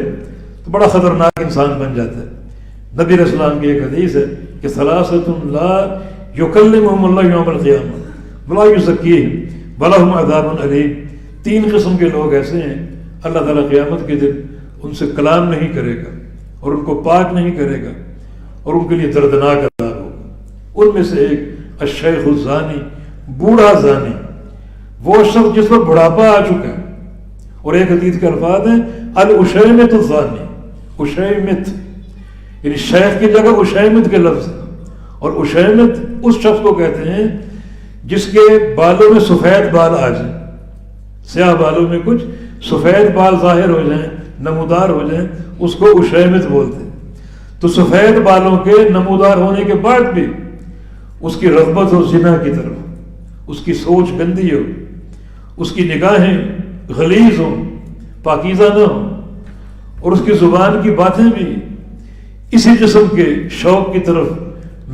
تو بڑا خطرناک انسان بن جاتا ہے. نبی علیہ السلام کی ایک حدیث ہے کہ ثلاثۃ لا یکلمہم اللہ یوم القیامہ ولا یزکیہم ولہم عذاب علیم. 3 قسم کے لوگ ایسے ہیں اللہ تعالیٰ قیامت کے دن ان سے کلام نہیں کرے گا اور ان کو پاک نہیں کرے گا اور ان کے لیے دردناک عذاب ہوگا. ان میں سے ایک الشیخ الزانی، بوڑھا زانی، وہ شخص جس پر بڑھاپا آ چکا ہے. اور ایک حدیث کے الفاظ ہیں الاشیمت الزانی، اشیمت یعنی شیخ کی جگہ اشیمت کے لفظ ہے. اور اشیمت اس شخص کو کہتے ہیں جس کے بالوں میں سفید بال آ جائیں، سیاہ بالوں میں کچھ سفید بال ظاہر ہو جائیں، نمودار ہو جائیں، اس کو اشیمت بولتے ہیں. تو سفید بالوں کے نمودار ہونے کے بعد بھی اس کی رغبت ہو زنا کی طرف، اس کی سوچ گندی ہو، اس کی نگاہیں غلیظ ہوں، پاکیزہ نہ ہوں، اور اس کی زبان کی باتیں بھی اسی جسم کے شوق کی طرف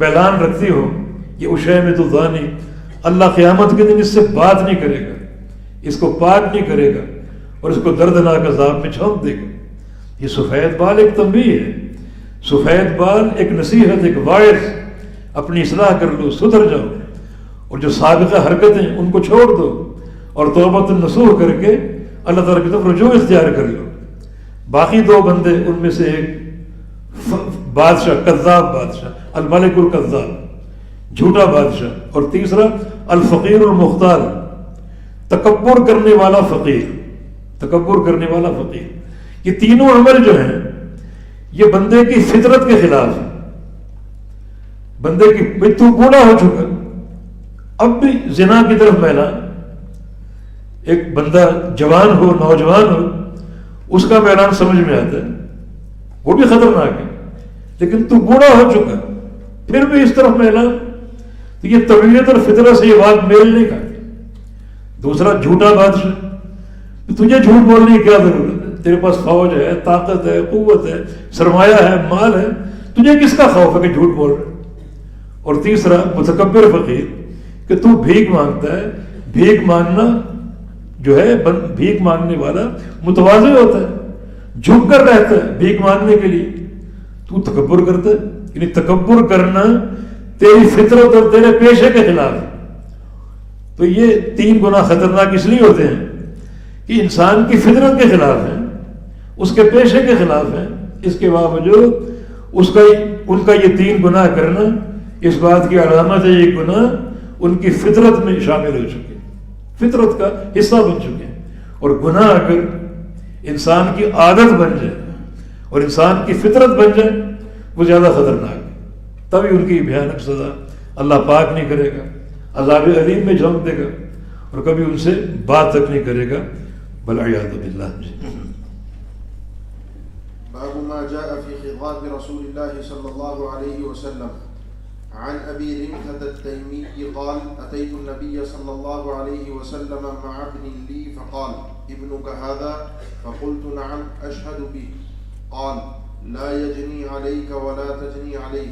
میلان رکھتی ہو، یہ اشیمت الزانی. اللہ قیامت کے دن اس سے بات نہیں کرے گا، اس کو پاک نہیں کرے گا اور اس کو دردناک عذاب میں جھونک دے گا. یہ سفید بال ایک تنبیہ ہے، سفید بال ایک نصیحت، ایک واعظ. اپنی اصلاح کر لو، سدھر جاؤ، اور جو سابقہ حرکتیں ان کو چھوڑ دو اور توبۃ النصوح کر کے اللہ تعالیٰ کی طرف رجوع اختیار کر لو. باقی 2 بندے، ان میں سے ایک بادشاہ، کذاب بادشاہ، الملک الکذاب، جھوٹا بادشاہ، اور تیسرا الفقیر المختال، تکبر کرنے والا فقیر، تکبر کرنے والا فقیر. یہ تینوں عمل جو ہیں یہ بندے کی فطرت کے خلاف ہے. بندے کی تو بوڑھا ہو چکا، اب بھی زنا کی طرف میلا. ایک بندہ جوان ہو، نوجوان ہو، اس کا میلان سمجھ میں آتا ہے، وہ بھی خطرناک ہے. لیکن تو بوڑھا ہو چکا پھر بھی اس طرف میلان، تو یہ طبیعت اور فطرت سے یہ بات میل نہیں کھاتی. دوسرا جھوٹا بادشاہ، تجھے جھوٹ بولنے کی کیا ضرورت ہے؟ تیرے پاس فوج ہے، طاقت ہے، قوت ہے، سرمایہ ہے، مال ہے، تجھے کس کا خوف ہے کہ جھوٹ بول رہے؟ اور تیسرا متکبر فقیر، کہ تو بھیک مانگتا ہے. بھیک مانگنا جو ہے، بھیک مانگنے والا متواضع ہوتا ہے، جھک کر رہتا ہے بھیک مانگنے کے لیے. تو تکبر کرتا ہے، یعنی تکبر کرنا تیری فطرت اور تیرے پیشے کے خلاف ہے. تو یہ 3 گناہ خطرناک اس لیے ہوتے ہیں کہ انسان کی فطرت کے خلاف ہیں، اس کے پیشے کے خلاف ہیں. اس کے باوجود ان کا یہ 3 گناہ کرنا اس بات کی علامت ہے یہ گناہ ان کی فطرت میں شامل ہو چکے، فطرت کا حصہ بن چکے ہیں. اور گناہ اگر انسان کی عادت بن جائے اور انسان کی فطرت بن جائے وہ زیادہ خطرناک ہے. تبھی ان کی بھیانک سزا اللہ پاک نہیں کرے گا، عذاب علیم میں جھونک دے گا اور کبھی ان سے بات تک نہیں کرے گا. والعیاذ باللہ. باب ما جاء في خطاب رسول الله صلى الله عليه وسلم. عن أبي رمثة التيمي قال أتيت النبي صلى الله عليه وسلم مع ابن لي فقال ابنك هذا؟ فقلت نعم أشهد به. قال لا يجني عليك ولا تجني عليه.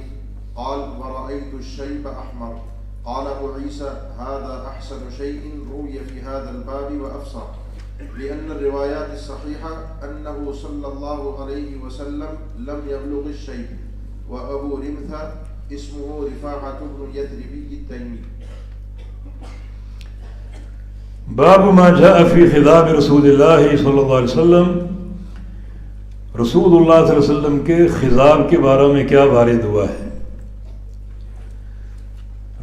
قال ورأيت الشيب أحمر. قال أبو عيسى هذا أحسن شيء روي في هذا الباب وأفصح، لأن الروايات الصحيحة أنه صلى الله عليه وسلم لم يبلغ الشيب. وأبو رمثة اسمه رفاعة بن يثربي التيمي. باب ما جاء في خطاب رسول اللہ صلی اللہ علیہ وسلم. رسول اللہ صلی اللہ علیہ وسلم کے خطاب کے بارے میں کیا وارد ہوا ہے.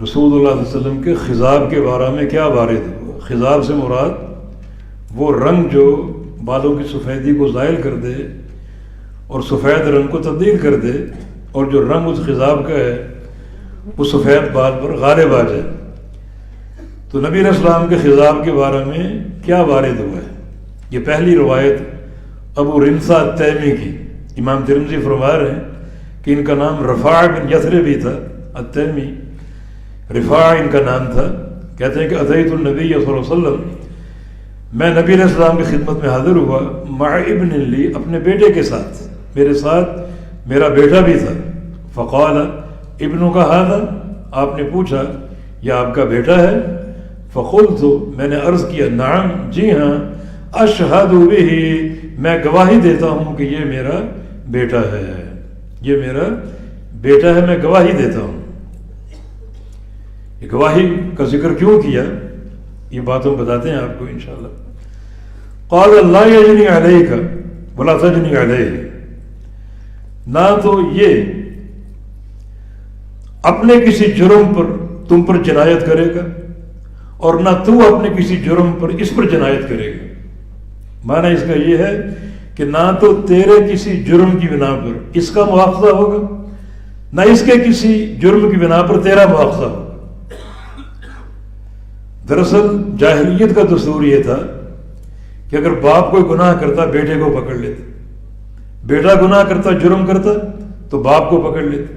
رسول اللہ صلی اللہ علیہ وسلم کے خطاب کے بارے میں کیا وارد ہوا. خطاب سے مراد وہ رنگ جو بالوں کی سفیدی کو زائل کر دے اور سفید رنگ کو تبدیل کر دے، اور جو رنگ اس خطاب کا ہے وہ سفید بال پر غالب آ جائے. تو نبی علیہ السلام کے خطاب کے بارے میں کیا وارد ہوا ہے. یہ پہلی روایت ابو رمثہ التیمی کی. امام ترمذی فرما رہے ہیں کہ ان کا نام رفاع بن یثربی تھا التیمی. رفاع ان کا نام تھا. کہتے ہیں کہ اتیت النبی صلی اللہ علیہ وسلم، میں نبی علیہ السلام کی خدمت میں حاضر ہوا مع ابن لی، اپنے بیٹے کے ساتھ، میرے ساتھ میرا بیٹا بھی تھا. فقال ابن کا ھذا، آپ نے پوچھا یہ آپ کا بیٹا ہے؟ فقلت، میں نے عرض کیا نعم، جی ہاں، اشہد بہ، میں گواہی دیتا ہوں کہ یہ میرا بیٹا ہے، یہ میرا بیٹا ہے، میں گواہی دیتا ہوں. یہ گواہی کا ذکر کیوں کیا یہ بات ہم بتاتے ہیں آپ کو انشاءاللہ. قال لا یجنی علیک ولا تجنی علیہ، نہ تو یہ اپنے کسی جرم پر تم پر جنایت کرے گا اور نہ تو اپنے کسی جرم پر اس پر جنایت کرے گا. معنی اس کا یہ ہے کہ نہ تو تیرے کسی جرم کی بنا پر اس کا مواخذہ ہوگا، نہ اس کے کسی جرم کی بنا پر تیرا مواخذہ ہوگا. دراصل جاہلیت کا دستور یہ تھا کہ اگر باپ کوئی گناہ کرتا بیٹے کو پکڑ لیتے، بیٹا گناہ کرتا جرم کرتا تو باپ کو پکڑ لیتے.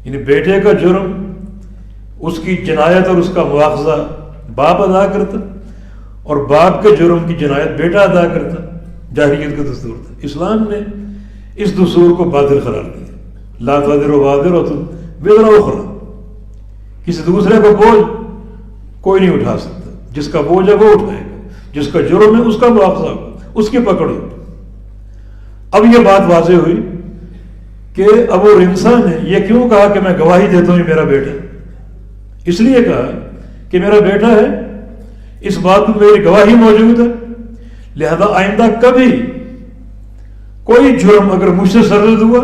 یعنی بیٹے کا جرم اس کی جنایت اور اس کا مواخذہ باپ ادا کرتا اور باپ کے جرم کی جنایت بیٹا ادا کرتا. جاہلیت کا دستور تھا. اسلام نے اس دستور کو باطل قرار دیا. لا تزر وازرۃ وزر اخری، کسی دوسرے کو بوجھ کوئی نہیں اٹھا سکتا. جس کا بوجھ ہے وہ اٹھائے گا، جس کا جرم ہے اس کا مواخذہ ہوگا، اس کی پکڑ ہوگی. اب یہ بات واضح ہوئی کہ ابو رمسا نے یہ کیوں کہا کہ میں گواہی دیتا ہوں یہ میرا بیٹا ہے. اس لیے کہا کہ میرا بیٹا ہے، اس بات میں میری گواہی موجود ہے، لہذا آئندہ کبھی کوئی جرم اگر مجھ سے سرزد ہوا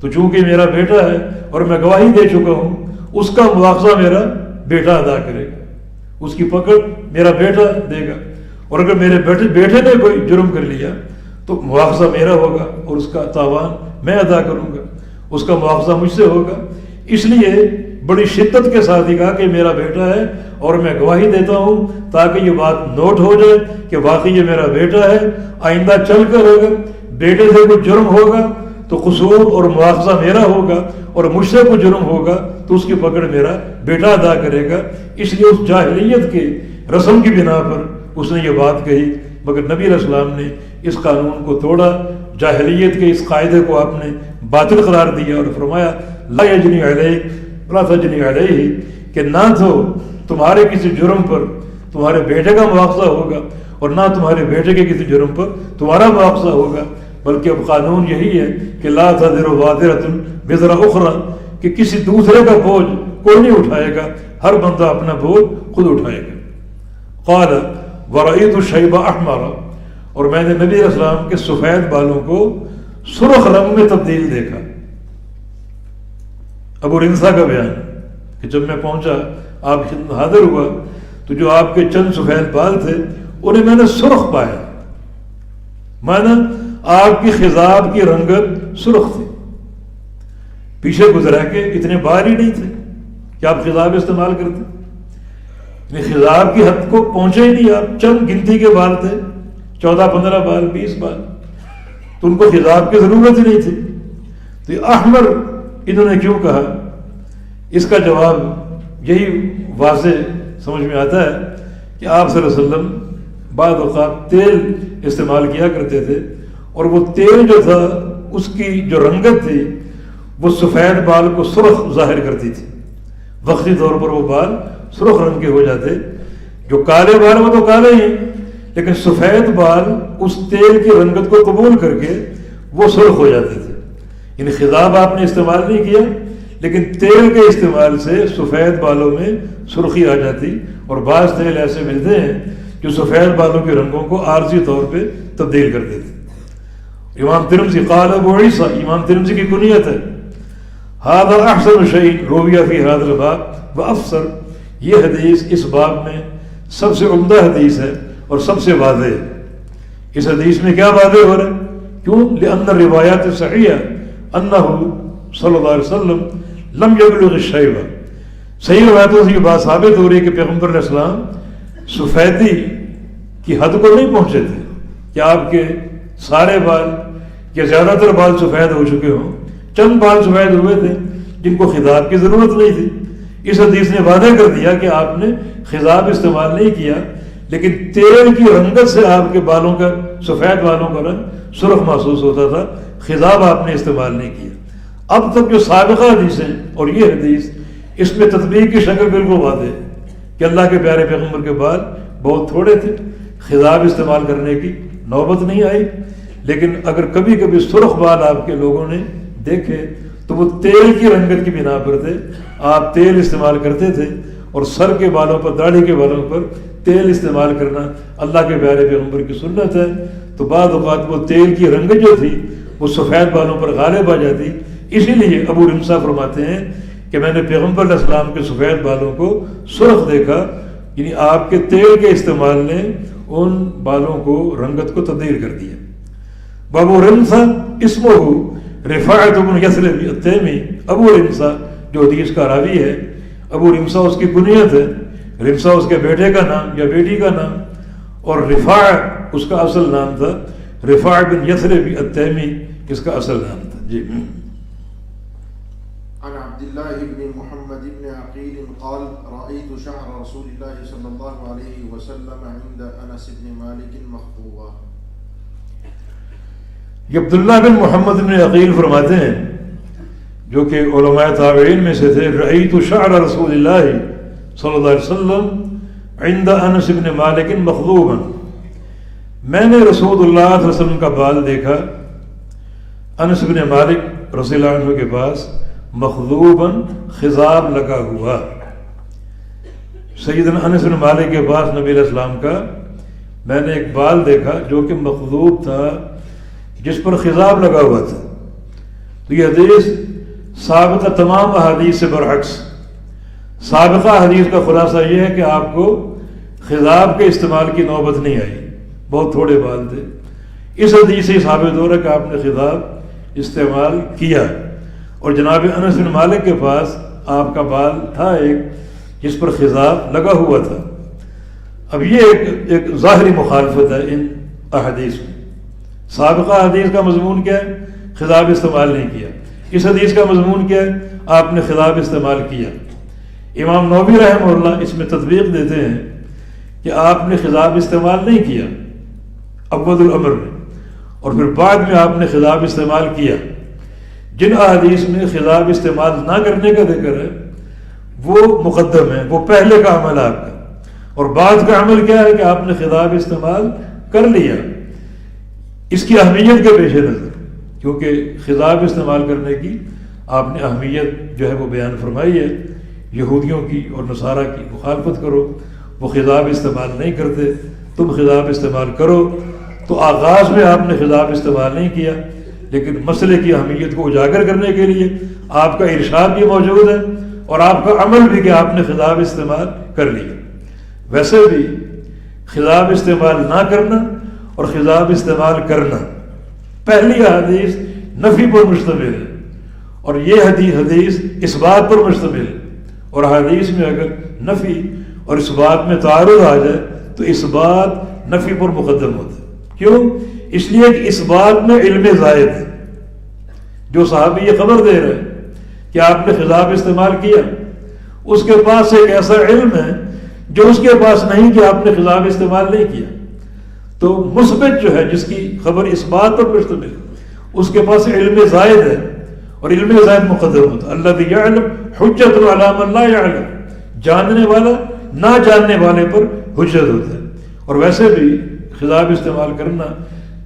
تو چونکہ میرا بیٹا ہے اور میں گواہی دے چکا ہوں، اس کا مواخذہ میرا بیٹا ادا کرے گا، اس کی پکڑ میرا بیٹا دے گا. اور اگر میرے بیٹے نے کوئی جرم کر لیا تو مواخذہ میرا ہوگا اور اس کا تاوان میں ادا کروں گا، اس کا مواخذہ مجھ سے ہوگا. اس لیے بڑی شدت کے ساتھ ہی کہا کہ میرا بیٹا ہے اور میں گواہی دیتا ہوں تاکہ یہ بات نوٹ ہو جائے کہ واقعی یہ میرا بیٹا ہے. آئندہ چل کر اگر بیٹے سے کوئی جرم ہوگا تو قصور اور مواخذہ میرا ہوگا اور مجھ سے کوئی جرم ہوگا تو اس کی پکڑ میرا بیٹا ادا کرے گا. اس لیے اس جاہلیت کے رسم کی بنا پر اس نے یہ بات کہی. مگر نبی علیہ السلام نے اس قانون کو توڑا، جاہلیت کے اس قاعدے کو آپ نے باطل قرار دیا اور فرمایا لا یجنی علیک ولا تجنی علیہ، کہ نہ تو تمہارے کسی جرم پر تمہارے بیٹے کا مواخذہ ہوگا اور نہ تمہارے بیٹے کے کسی جرم پر تمہارا مواخذہ ہوگا، بلکہ اب قانون یہی ہے کہ لا تزر وازرۃ وزر اخری، کہ کسی دوسرے کا بوجھ کوئی نہیں اٹھائے گا، ہر بندہ اپنا بوجھ خود اٹھائے گا. قال ورأیت الشیب احمر، اور میں نے نبی علیہ السلام کے سفید بالوں کو سرخ رنگ میں تبدیل دیکھا. ابو رنسا کا بیان کہ جب میں پہنچا آپ حاضر ہوا تو جو آپ کے چند سفید بال تھے انہیں میں نے سرخ پایا. مانا آپ کی خضاب کی رنگت سرخ تھی. پیچھے گزرا کہ اتنے بال ہی نہیں تھے کہ آپ خضاب استعمال کرتے، خضاب کی حد کو پہنچے ہی نہیں. آپ چند گنتی کے بال تھے، 14-15 بال، 20 بال، تو ان کو خضاب کی ضرورت ہی نہیں تھی. تو یہ احمر انہوں نے کیوں کہا؟ اس کا جواب یہی واضح سمجھ میں آتا ہے کہ آپ صلی اللہ علیہ وسلم بعض اوقات تیل استعمال کیا کرتے تھے اور وہ تیل جو تھا اس کی جو رنگت تھی وہ سفید بال کو سرخ ظاہر کرتی تھی. وقتی طور پر وہ بال سرخ رنگ کے ہو جاتے. جو کالے بال وہ تو کالے ہی، لیکن سفید بال اس تیل کی رنگت کو قبول کر کے وہ سرخ ہو جاتے تھے. یعنی خضاب آپ نے استعمال نہیں کیا لیکن تیل کے استعمال سے سفید بالوں میں سرخی آ جاتی. اور بعض تیل ایسے ملتے ہیں جو سفید بالوں کے رنگوں کو عارضی طور پہ تبدیل کر دیتے. امام ترمذی قال ابو عیسیٰ، امام ترمذی کی کنیت ہے، ھذا احسن شیء روی فی ھذا الباب وافسر، یہ حدیث اس باب میں سب سے عمدہ حدیث ہے اور سب سے واضح ہے. اس حدیث میں کیا واضح ہو رہا ہے؟ کیوں؟ لأن الروایات صحیحہ انہ صلی اللہ علیہ وسلم لم یبلغ الشیبہ، صحیح روایتوں سے یہ بات ثابت ہو رہی ہے کہ پیغمبر علیہ السلام سفیدی کی حد کو نہیں پہنچے تھے کہ آپ کے سارے بال یا زیادہ تر بال سفید ہو چکے ہوں. چند بال سفید ہوئے تھے جن کو خضاب کی ضرورت نہیں تھی. اس حدیث نے واضح کر دیا کہ آپ نے خضاب استعمال نہیں کیا لیکن تیل کی رنگت سے آپ کے بالوں کا، سفید بالوں کا رنگ سرخ محسوس ہوتا تھا. خضاب آپ نے استعمال نہیں کیا. اب تک جو سابقہ حدیثیں اور یہ حدیث، اس میں تطبیق کی شکل بالکل واضح ہے کہ اللہ کے پیارے پیغمبر کے بال بہت تھوڑے تھے، خضاب استعمال کرنے کی نوبت نہیں آئی. لیکن اگر کبھی کبھی سرخ بال آپ کے لوگوں نے دیکھے تو وہ تیل کی رنگت کی بنا پر تھے. آپ تیل استعمال کرتے تھے اور سر کے بالوں پر، داڑھی کے بالوں پر تیل استعمال کرنا اللہ کے پیارے پیغمبر کی سنت ہے. تو بعض اوقات وہ تیل کی رنگت جو تھی وہ سفید بالوں پر غالب آ جاتی. اسی لیے ابو رمسا فرماتے ہیں کہ میں نے پیغمبر علیہ السلام کے سفید بالوں کو سرخ دیکھا، یعنی آپ کے تیل کے استعمال نے ان بالوں کو، رنگت کو تبدیل کر دیا. ابو رمسا اسمہ رفاعۃ بن یثرب التیمی، ابو رمسا جو حدیث کا راوی ہے، ابو رمسا اس کی کنیت ہے، رمسا اس کے بیٹے کا نام یا بیٹی کا نام، اور رفاع اس کا اصل نام تھا. رفاع بن یثرب التیمی اس کا اصل نام تھا. جی. عن عبد الله بن محمد بن عقيل قال رأيت شعر رسول الله صلى الله عليه وسلم عند أنس بن مالك مخطوبا. یہ عبداللہ بن محمد بن عقیل فرماتے ہیں جو کہ علماء تابعین میں سے تھے، رأیت شعر رسول اللہ صلی اللہ علیہ وسلم عند انس بن مالک مخضوبا، میں نے رسول اللہ صلی اللہ علیہ وسلم کا بال دیکھا انس بن مالک رضی اللہ عنہ کے پاس، مخضوبا خضاب لگا ہوا. سیدنا انس بن مالک کے پاس نبی علیہ السلام کا میں نے ایک بال دیکھا جو کہ مخضوب تھا، جس پر خضاب لگا ہوا تھا. تو یہ حدیث سابقہ تمام احادیث سے برعکس. سابقہ حدیث کا خلاصہ یہ ہے کہ آپ کو خضاب کے استعمال کی نوبت نہیں آئی، بہت تھوڑے بال تھے. اس حدیث سے ثابت ہو رہا ہے کہ آپ نے خضاب استعمال کیا. اور جناب انس بن مالک کے پاس آپ کا بال تھا ایک جس پر خضاب لگا ہوا تھا. اب یہ ایک ظاہری مخالفت ہے ان احادیث میں. سابقہ حدیث کا مضمون کیا ہے؟ خضاب استعمال نہیں کیا. اس حدیث کا مضمون کیا ہے؟ آپ نے خضاب استعمال کیا. امام نووی رحمہ اللہ اس میں تطبیق دیتے ہیں کہ آپ نے خضاب استعمال نہیں کیا اول الامر میں، اور پھر بعد میں آپ نے خضاب استعمال کیا. جن احادیث میں خضاب استعمال نہ کرنے کا ذکر ہے وہ مقدم ہے، وہ پہلے کا عمل آپ کا، اور بعد کا عمل کیا ہے کہ آپ نے خضاب استعمال کر لیا. اس کی اہمیت کے پیش نظر، کیونکہ خضاب استعمال کرنے کی آپ نے اہمیت جو ہے وہ بیان فرمائی ہے. یہودیوں کی اور نصارہ کی مخالفت کرو، وہ خضاب استعمال نہیں کرتے، تم خضاب استعمال کرو. تو آغاز میں آپ نے خضاب استعمال نہیں کیا، لیکن مسئلے کی اہمیت کو اجاگر کرنے کے لیے آپ کا ارشاد بھی موجود ہے اور آپ کا عمل بھی کہ آپ نے خضاب استعمال کر لیا. ویسے بھی خضاب استعمال نہ کرنا اور خضاب استعمال کرنا، پہلی حدیث نفی پر مشتمل ہے اور یہ حدیث اس بات پر مشتمل ہے. اور حدیث میں اگر نفی اور اس بات میں تعارض آ جائے تو اس بات نفی پر مقدم ہوتا ہے. کیوں؟ اس لیے کہ اس بات میں علم زائد ہے. جو صحابی یہ خبر دے رہے ہیں کہ آپ نے خضاب استعمال کیا، اس کے پاس ایک ایسا علم ہے جو اس کے پاس نہیں کہ آپ نے خضاب استعمال نہیں کیا. تو مثبت جو ہے جس کی خبر اس بات پر مشتمل ہے اس کے پاس علم زائد ہے، اور علم زائد مقدم ہوتا ہے. الذی یعلم حجت علی من لا یعلم، جاننے والا نہ جاننے والے پر حجت ہوتا ہے. اور ویسے بھی خضاب استعمال کرنا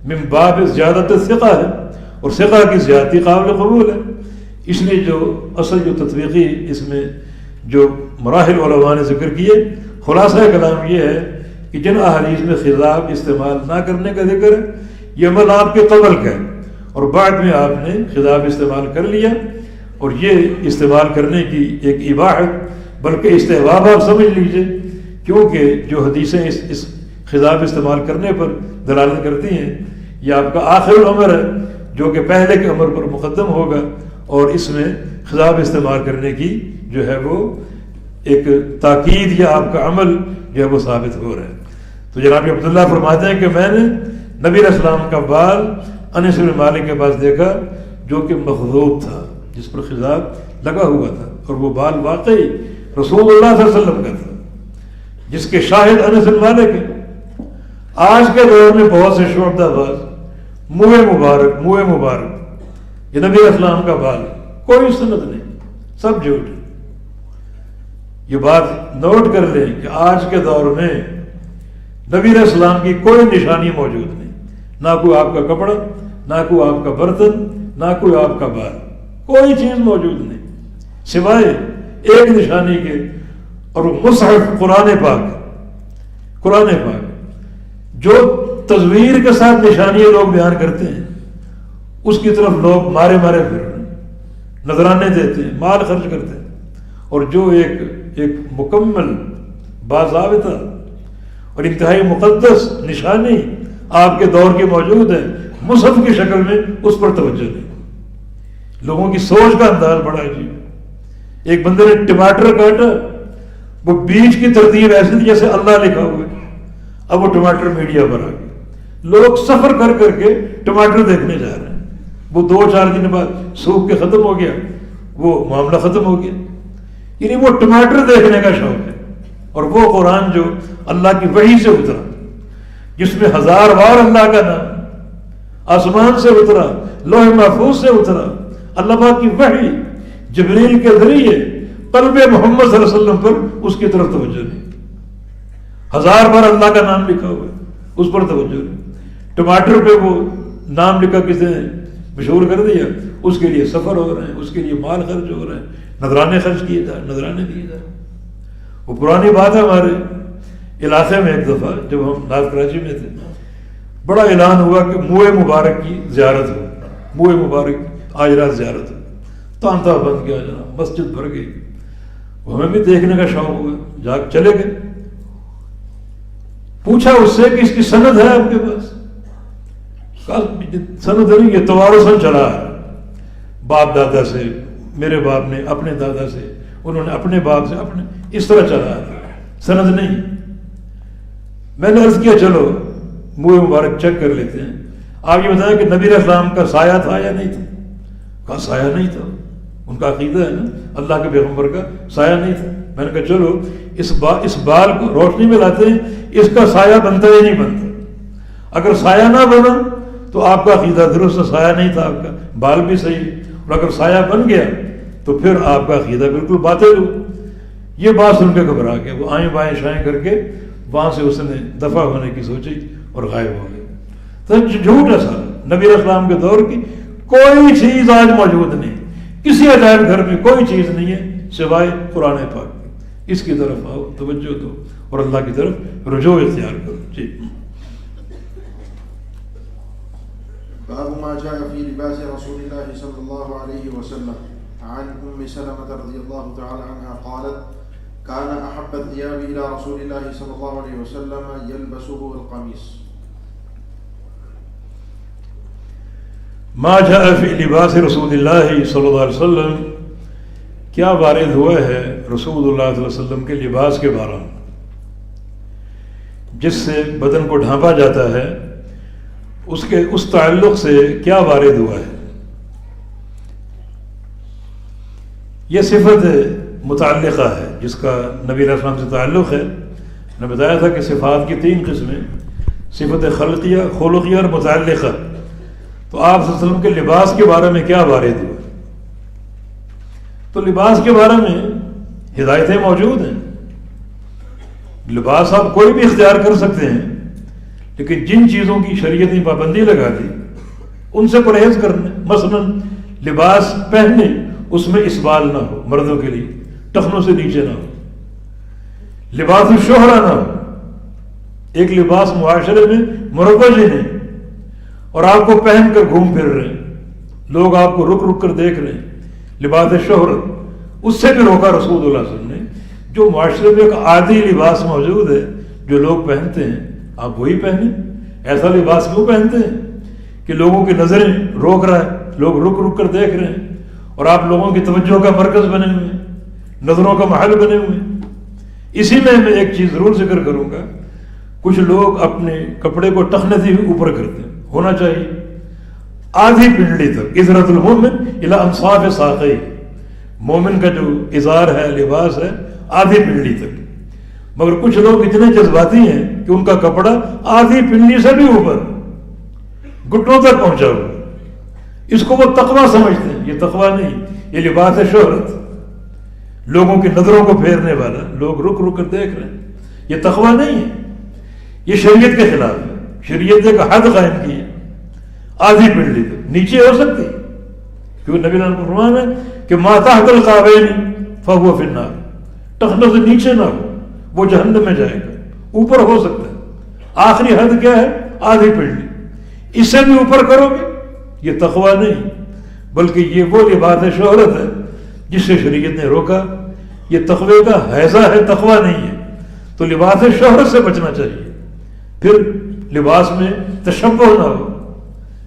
من باب زیادت ثقہ ہے، اور ثقہ کی زیادتی قابل قبول ہے. اس لیے جو اصل جو تطبیقی اس میں جو مراحل علماء نے ذکر کیے، خلاصہ کلام یہ ہے کہ جن احادیث میں خضاب استعمال نہ کرنے کا ذکر ہے یہ عمل آپ کے قبل کا ہے، اور بعد میں آپ نے خضاب استعمال کر لیا. اور یہ استعمال کرنے کی ایک اباحت بلکہ استحباب آپ سمجھ لیجئے، کیونکہ جو حدیثیں اس خضاب استعمال کرنے پر دلالت کرتی ہیں یہ آپ کا آخر الامر ہے جو کہ پہلے کے امر پر مقدم ہوگا، اور اس میں خضاب استعمال کرنے کی جو ہے وہ ایک تاکید یا آپ کا عمل جو ہے وہ ثابت ہو رہا ہے. تو جناب عبداللہ فرماتے ہیں کہ میں نے نبی علیہ السلام کا بال انس بن مالک کے پاس دیکھا جو کہ مخضوب تھا، جس پر خضاب لگا ہوا تھا، اور وہ بال واقعی رسول اللہ صلی اللہ علیہ وسلم کا تھا جس کے شاہد انس بن مالک ہے. آج کے دور میں بہت سے شعبدہ باز منہ مبارک یہ نبی علیہ السلام کا بال، کوئی سند نہیں، سب جھوٹ. یہ بات نوٹ کر لیں کہ آج کے دور میں نبی علیہ السلام کی کوئی نشانی موجود نہیں، نہ کوئی آپ کا کپڑا، نہ کوئی آپ کا برتن، نہ کوئی آپ کا بال، کوئی چیز موجود نہیں سوائے ایک نشانی کے، اور وہ مصحف قرآن پاک جو تصویر کے ساتھ نشانیاں لوگ بیان کرتے ہیں اس کی طرف لوگ مارے پھر رہے ہیں، نذرانے دیتے ہیں، مال خرچ کرتے ہیں، اور جو ایک مکمل باضابطہ اور انتہائی مقدس نشانی آپ کے دور کی موجود ہے مصحف کی شکل میں، اس پر توجہ نہیں۔ لوگوں کی سوچ کا انداز بڑا عجیب۔ ایک بندے نے ٹماٹر کاٹا، وہ بیج کی ترتیب ایسی تھی جیسے اللہ لکھا ہوا ہے، اب وہ ٹماٹر میڈیا پر آ گئے، لوگ سفر کر کے ٹماٹر دیکھنے جا رہے ہیں، وہ 2-4 دن بعد سوکھ کے ختم ہو گیا، وہ معاملہ ختم ہو گیا۔ یعنی وہ ٹماٹر دیکھنے کا شوق ہے، اور وہ قرآن جو اللہ کی وحی سے اترا، جس میں 1000 بار اللہ کا نام آسمان سے اترا، لوح محفوظ سے اترا، اللہ پاک کی وحی جبریل کے ذریعے قلب محمد صلی اللہ علیہ وسلم پر اس کی طرف توجہ نہیں، 1000 بار اللہ کا نام لکھا ہوا ہے، اس پر توجہ نہیں۔ ٹماٹر پہ وہ نام لکھا کسی نے مشہور کر دیا، اس کے لیے سفر ہو رہے ہیں، اس کے لیے مال خرچ ہو رہے ہیں، نذرانے خرچ کیے جا رہے، نذرانے دیے جا رہے۔ وہ پرانی بات ہے، ہمارے علاقے میں ایک دفعہ جب ہم نارتھ کراچی میں تھے، بڑا اعلان ہوا کہ منہ مبارک کی زیارت ہو، منہ مبارک آج رات زیارت ہو، تانتا بند کیا جناب، مسجد بھر گئی۔ ہمیں بھی دیکھنے کا شوق ہوا، جا چلے گئے، پوچھا اس سے کہ اس کی سند ہے آپ کے پاس؟ سند نہیں، یہ توارثاً چلا ہے، باپ دادا سے، میرے باپ نے اپنے دادا سے، انہوں نے اپنے باپ سے، اپنے اس طرح چلا ہے، سند نہیں۔ میں نے عرض کیا چلو منہ مبارک چیک کر لیتے ہیں، آپ یہ بتائیں کہ نبی علیہ السلام کا سایہ تھا یا نہیں تھا؟ کہا سایہ نہیں تھا، ان کا عقیدہ ہے نا اللہ کے پیغمبر کا سایہ نہیں تھا۔ میں نے کہا چلو اس بال کو روشنی میں لاتے ہیں، اس کا سایہ بنتا یا نہیں بنتا؟ اگر سایہ نہ بنا تو آپ کا عقیدہ درست، سایہ نہیں تھا آپ کا، بال بھی صحیح، اور اگر سایہ بن گیا تو پھر آپ کا عقیدہ بالکل باطل ہو۔ یہ بات سن کے گھبرا گیا، وہ آئیں بائیں شائیں کر کے وہاں سے اس نے دفع ہونے کی سوچی اور غائب ہو گئی۔ تو جھوٹ ہے سارا، نبی علیہ السلام کے دور کی کوئی چیز آج موجود نہیں، کسی عجائب گھر میں کوئی چیز نہیں ہے سوائے قرآن پاک کی۔ اس کی طرف آؤ، توجہ دو اور اللہ کی طرف رجوع اختیار کرو۔ جی باب ما جاء في لباس رسول الله صلى الله عليه وسلم عن أم سلمة رضي الله تعالى عنها قالت كان أحب الثياب إلى رسول الله صلى الله عليه وسلم يلبسه القميص. ما جاء في لباس رسول الله صلی اللہ علیہ وسلم، کیا وارد ہوا ہے رسول اللہ صلی اللہ علیہ وسلم کے لباس کے بارے میں، جس سے بدن کو ڈھانپا جاتا ہے، اس تعلق سے کیا وارد ہوا ہے۔ یہ صفت متعلقہ ہے جس کا نبی علیہ السلام سے تعلق ہے۔ میں نے بتایا تھا کہ صفات کی 3 قسمیں، صفت خلقیہ، خلقیہ اور متعلقہ۔ تو آپ صلی اللہ علیہ وسلم کے لباس کے بارے میں کیا وارد ہوا؟ تو لباس کے بارے میں ہدایتیں موجود ہیں، لباس آپ کوئی بھی اختیار کر سکتے ہیں، لیکن جن چیزوں کی شریعت نے پابندی لگا دی ان سے پرہیز کرنا۔ مثلا لباس پہننے، اس میں اسبال نہ ہو، مردوں کے لیے ٹخنوں سے نیچے نہ ہو، لباس الشہرہ نہ ہو، ایک لباس معاشرے میں مروج ہی نہیں، اور آپ کو پہن کر گھوم پھر رہے ہیں، لوگ آپ کو رک رک کر دیکھ رہے ہیں، لباس شہرت، اس سے بھی روکا رسول اللہ صلی اللہ علیہ وسلم نے۔ جو معاشرے میں ایک عادی لباس موجود ہے جو لوگ پہنتے ہیں، آپ وہی پہنیں۔ ایسا لباس کیوں پہنتے ہیں کہ لوگوں کی نظریں روک رہا ہے، لوگ رک رک کر دیکھ رہے ہیں، اور آپ لوگوں کی توجہ کا مرکز بنے ہوئے ہیں، نظروں کا محل بنے ہوئے ہیں۔ اسی میں ایک چیز ضرور ذکر کروں گا، کچھ لوگ اپنے کپڑے کو ٹخنے سے بھی اوپر کرتے ہیں، ہونا چاہیے آدھی پنڈلی تک، ازرۃ المؤمن الی انصاف ساقیہ، مومن کا جو ازار ہے، لباس ہے، آدھی پنڈلی تک۔ مگر کچھ لوگ اتنے جذباتی ہیں کہ ان کا کپڑا آدھی پنڈلی سے بھی اوپر، گھٹنوں تک پہنچا ہوا، اس کو وہ تقویٰ سمجھتے ہیں۔ یہ تقویٰ نہیں، یہ لباس ہے شہرت، لوگوں کی نظروں کو پھیرنے والا، لوگ رک رک کر دیکھ رہے ہیں، یہ تقویٰ نہیں ہے، یہ شریعت کے خلاف ہے۔ شریعت نے ایک حد قائم کی ہے، آدھی پنڈلی تک، نیچے ہو سکتی، کیونکہ نبی نے فرمایا ہے کہ ما تحت القعبین فهو فی النار، ٹخنوں سے نیچے نہ ہو، وہ جہنم میں جائے گا. اوپر ہو سکتا ہے، آخری حد کیا ہے؟ آدھی پنڈلی. اس سے بھی اوپر کرو گے، یہ تقویٰ نہیں بلکہ یہ وہ لباس شہرت ہے جس سے شریعت نے روکا. یہ تقوی کا حیضہ ہے، تقویٰ نہیں ہے. تو لباس شہرت سے بچنا چاہیے. پھر لباس میں تشبہ نہ ہو،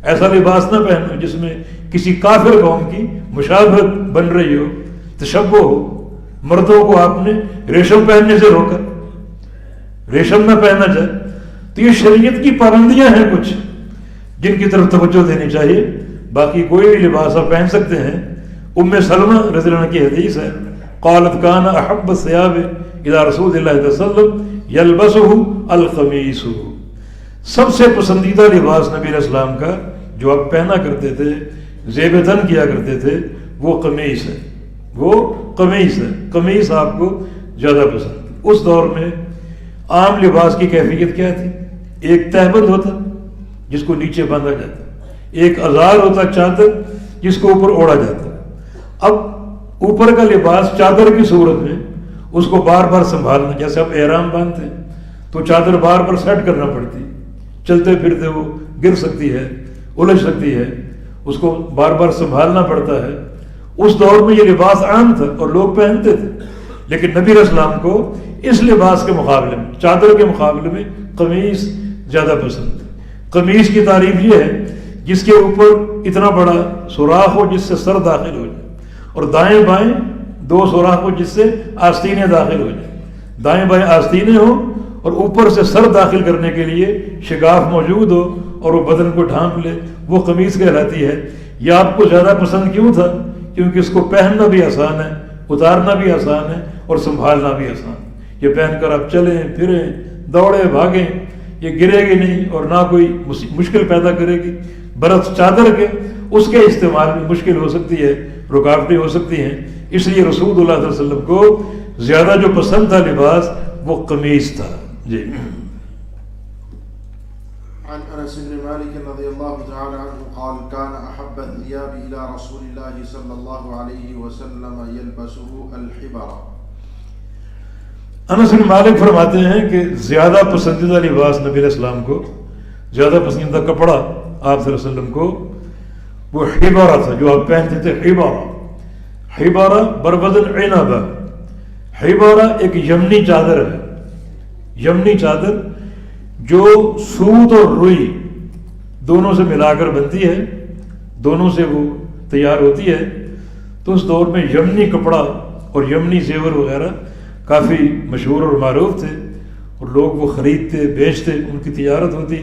ایسا لباس نہ پہنو جس میں کسی کافر قوم کی مشابہت بن رہی ہو، تشبہ ہو. مردوں کو آپ نے ریشم پہننے سے روکا، ریشم نہ پہنا جائے. تو یہ شریعت کی پابندیاں ہیں کچھ جن کی طرف توجہ دینی چاہیے. باقی کوئی بھی لباس آپ پہن سکتے ہیں. ام سلمہ رضی اللہ عنہ کی حدیث ہے، قالت کان احب الثياب الى رسول اللہ صلی اللہ علیہ وسلم يلبسه القمیص. سب سے پسندیدہ لباس نبی علیہ السلام کا جو آپ پہنا کرتے تھے، زیب تن کیا کرتے تھے، وہ قمیص ہے. وہ قمیص ہے. قمیص آپ کو زیادہ پسند. اس دور میں عام لباس کی کیفیت کیا تھی؟ ایک تہبند ہوتا جس کو نیچے باندھا جاتا، ایک ازار ہوتا چادر جس کو اوپر اوڑھا جاتا. اب اوپر کا لباس چادر کی صورت میں اس کو بار بار سنبھالنا، جیسے آپ احرام باندھتے ہیں تو چادر بار بار سیٹ کرنا پڑتی، چلتے پھرتے وہ گر سکتی ہے، الجھ سکتی ہے، اس کو بار بار سنبھالنا پڑتا ہے. اس دور میں یہ لباس عام تھا اور لوگ پہنتے تھے. لیکن نبی علیہ السلام کو اس لباس کے مقابلے میں، چادر کے مقابلے میں قمیص زیادہ پسند. قمیص کی تعریف یہ ہے جس کے اوپر اتنا بڑا سوراخ ہو جس سے سر داخل ہو جائے، اور دائیں بائیں دو سوراخ ہو جس سے آستینیں داخل ہو جائیں. دائیں بائیں آستینیں ہوں اور اوپر سے سر داخل کرنے کے لیے شگاف موجود ہو اور وہ بدن کو ڈھانپ لے، وہ قمیص کہلاتی ہے. یہ آپ کو زیادہ پسند کیوں تھا؟ کیونکہ اس کو پہننا بھی آسان ہے، اتارنا بھی آسان ہے اور سنبھالنا بھی آسان. یہ پہن کر آپ چلیں پھریں، دوڑیں بھاگیں، یہ گرے گی نہیں اور نہ کوئی مشکل پیدا کرے گی. برف چادر کے اس کے استعمال میں مشکل ہو سکتی ہے، رکاوٹیں ہو سکتی ہیں. اس لیے رسول اللہ صلی اللہ علیہ وسلم کو زیادہ جو پسند تھا لباس وہ قمیص تھا. جی. عن انس بن مالك رضي الله تعالى عنه قال كان احب الثياب الى رسول الله صلى الله عليه وسلم يلبسه الحبر. انس بن مالک فرماتے ہیں کہ زیادہ پسندیدہ لباس نبی علیہ السلام کو، زیادہ پسندیدہ کپڑا آپ صلی اللہ علیہ وسلم کو وہ حبارہ تھا جو آپ پہنتے تھے. حبارہ بربدن عنبہ. حبارہ ایک یمنی چادر ہے، یمنی چادر جو سوت اور روئی دونوں سے ملا کر بنتی ہے، دونوں سے وہ تیار ہوتی ہے. تو اس دور میں یمنی کپڑا اور یمنی زیور وغیرہ کافی مشہور اور معروف تھے اور لوگ وہ خریدتے بیچتے، ان کی تجارت ہوتی.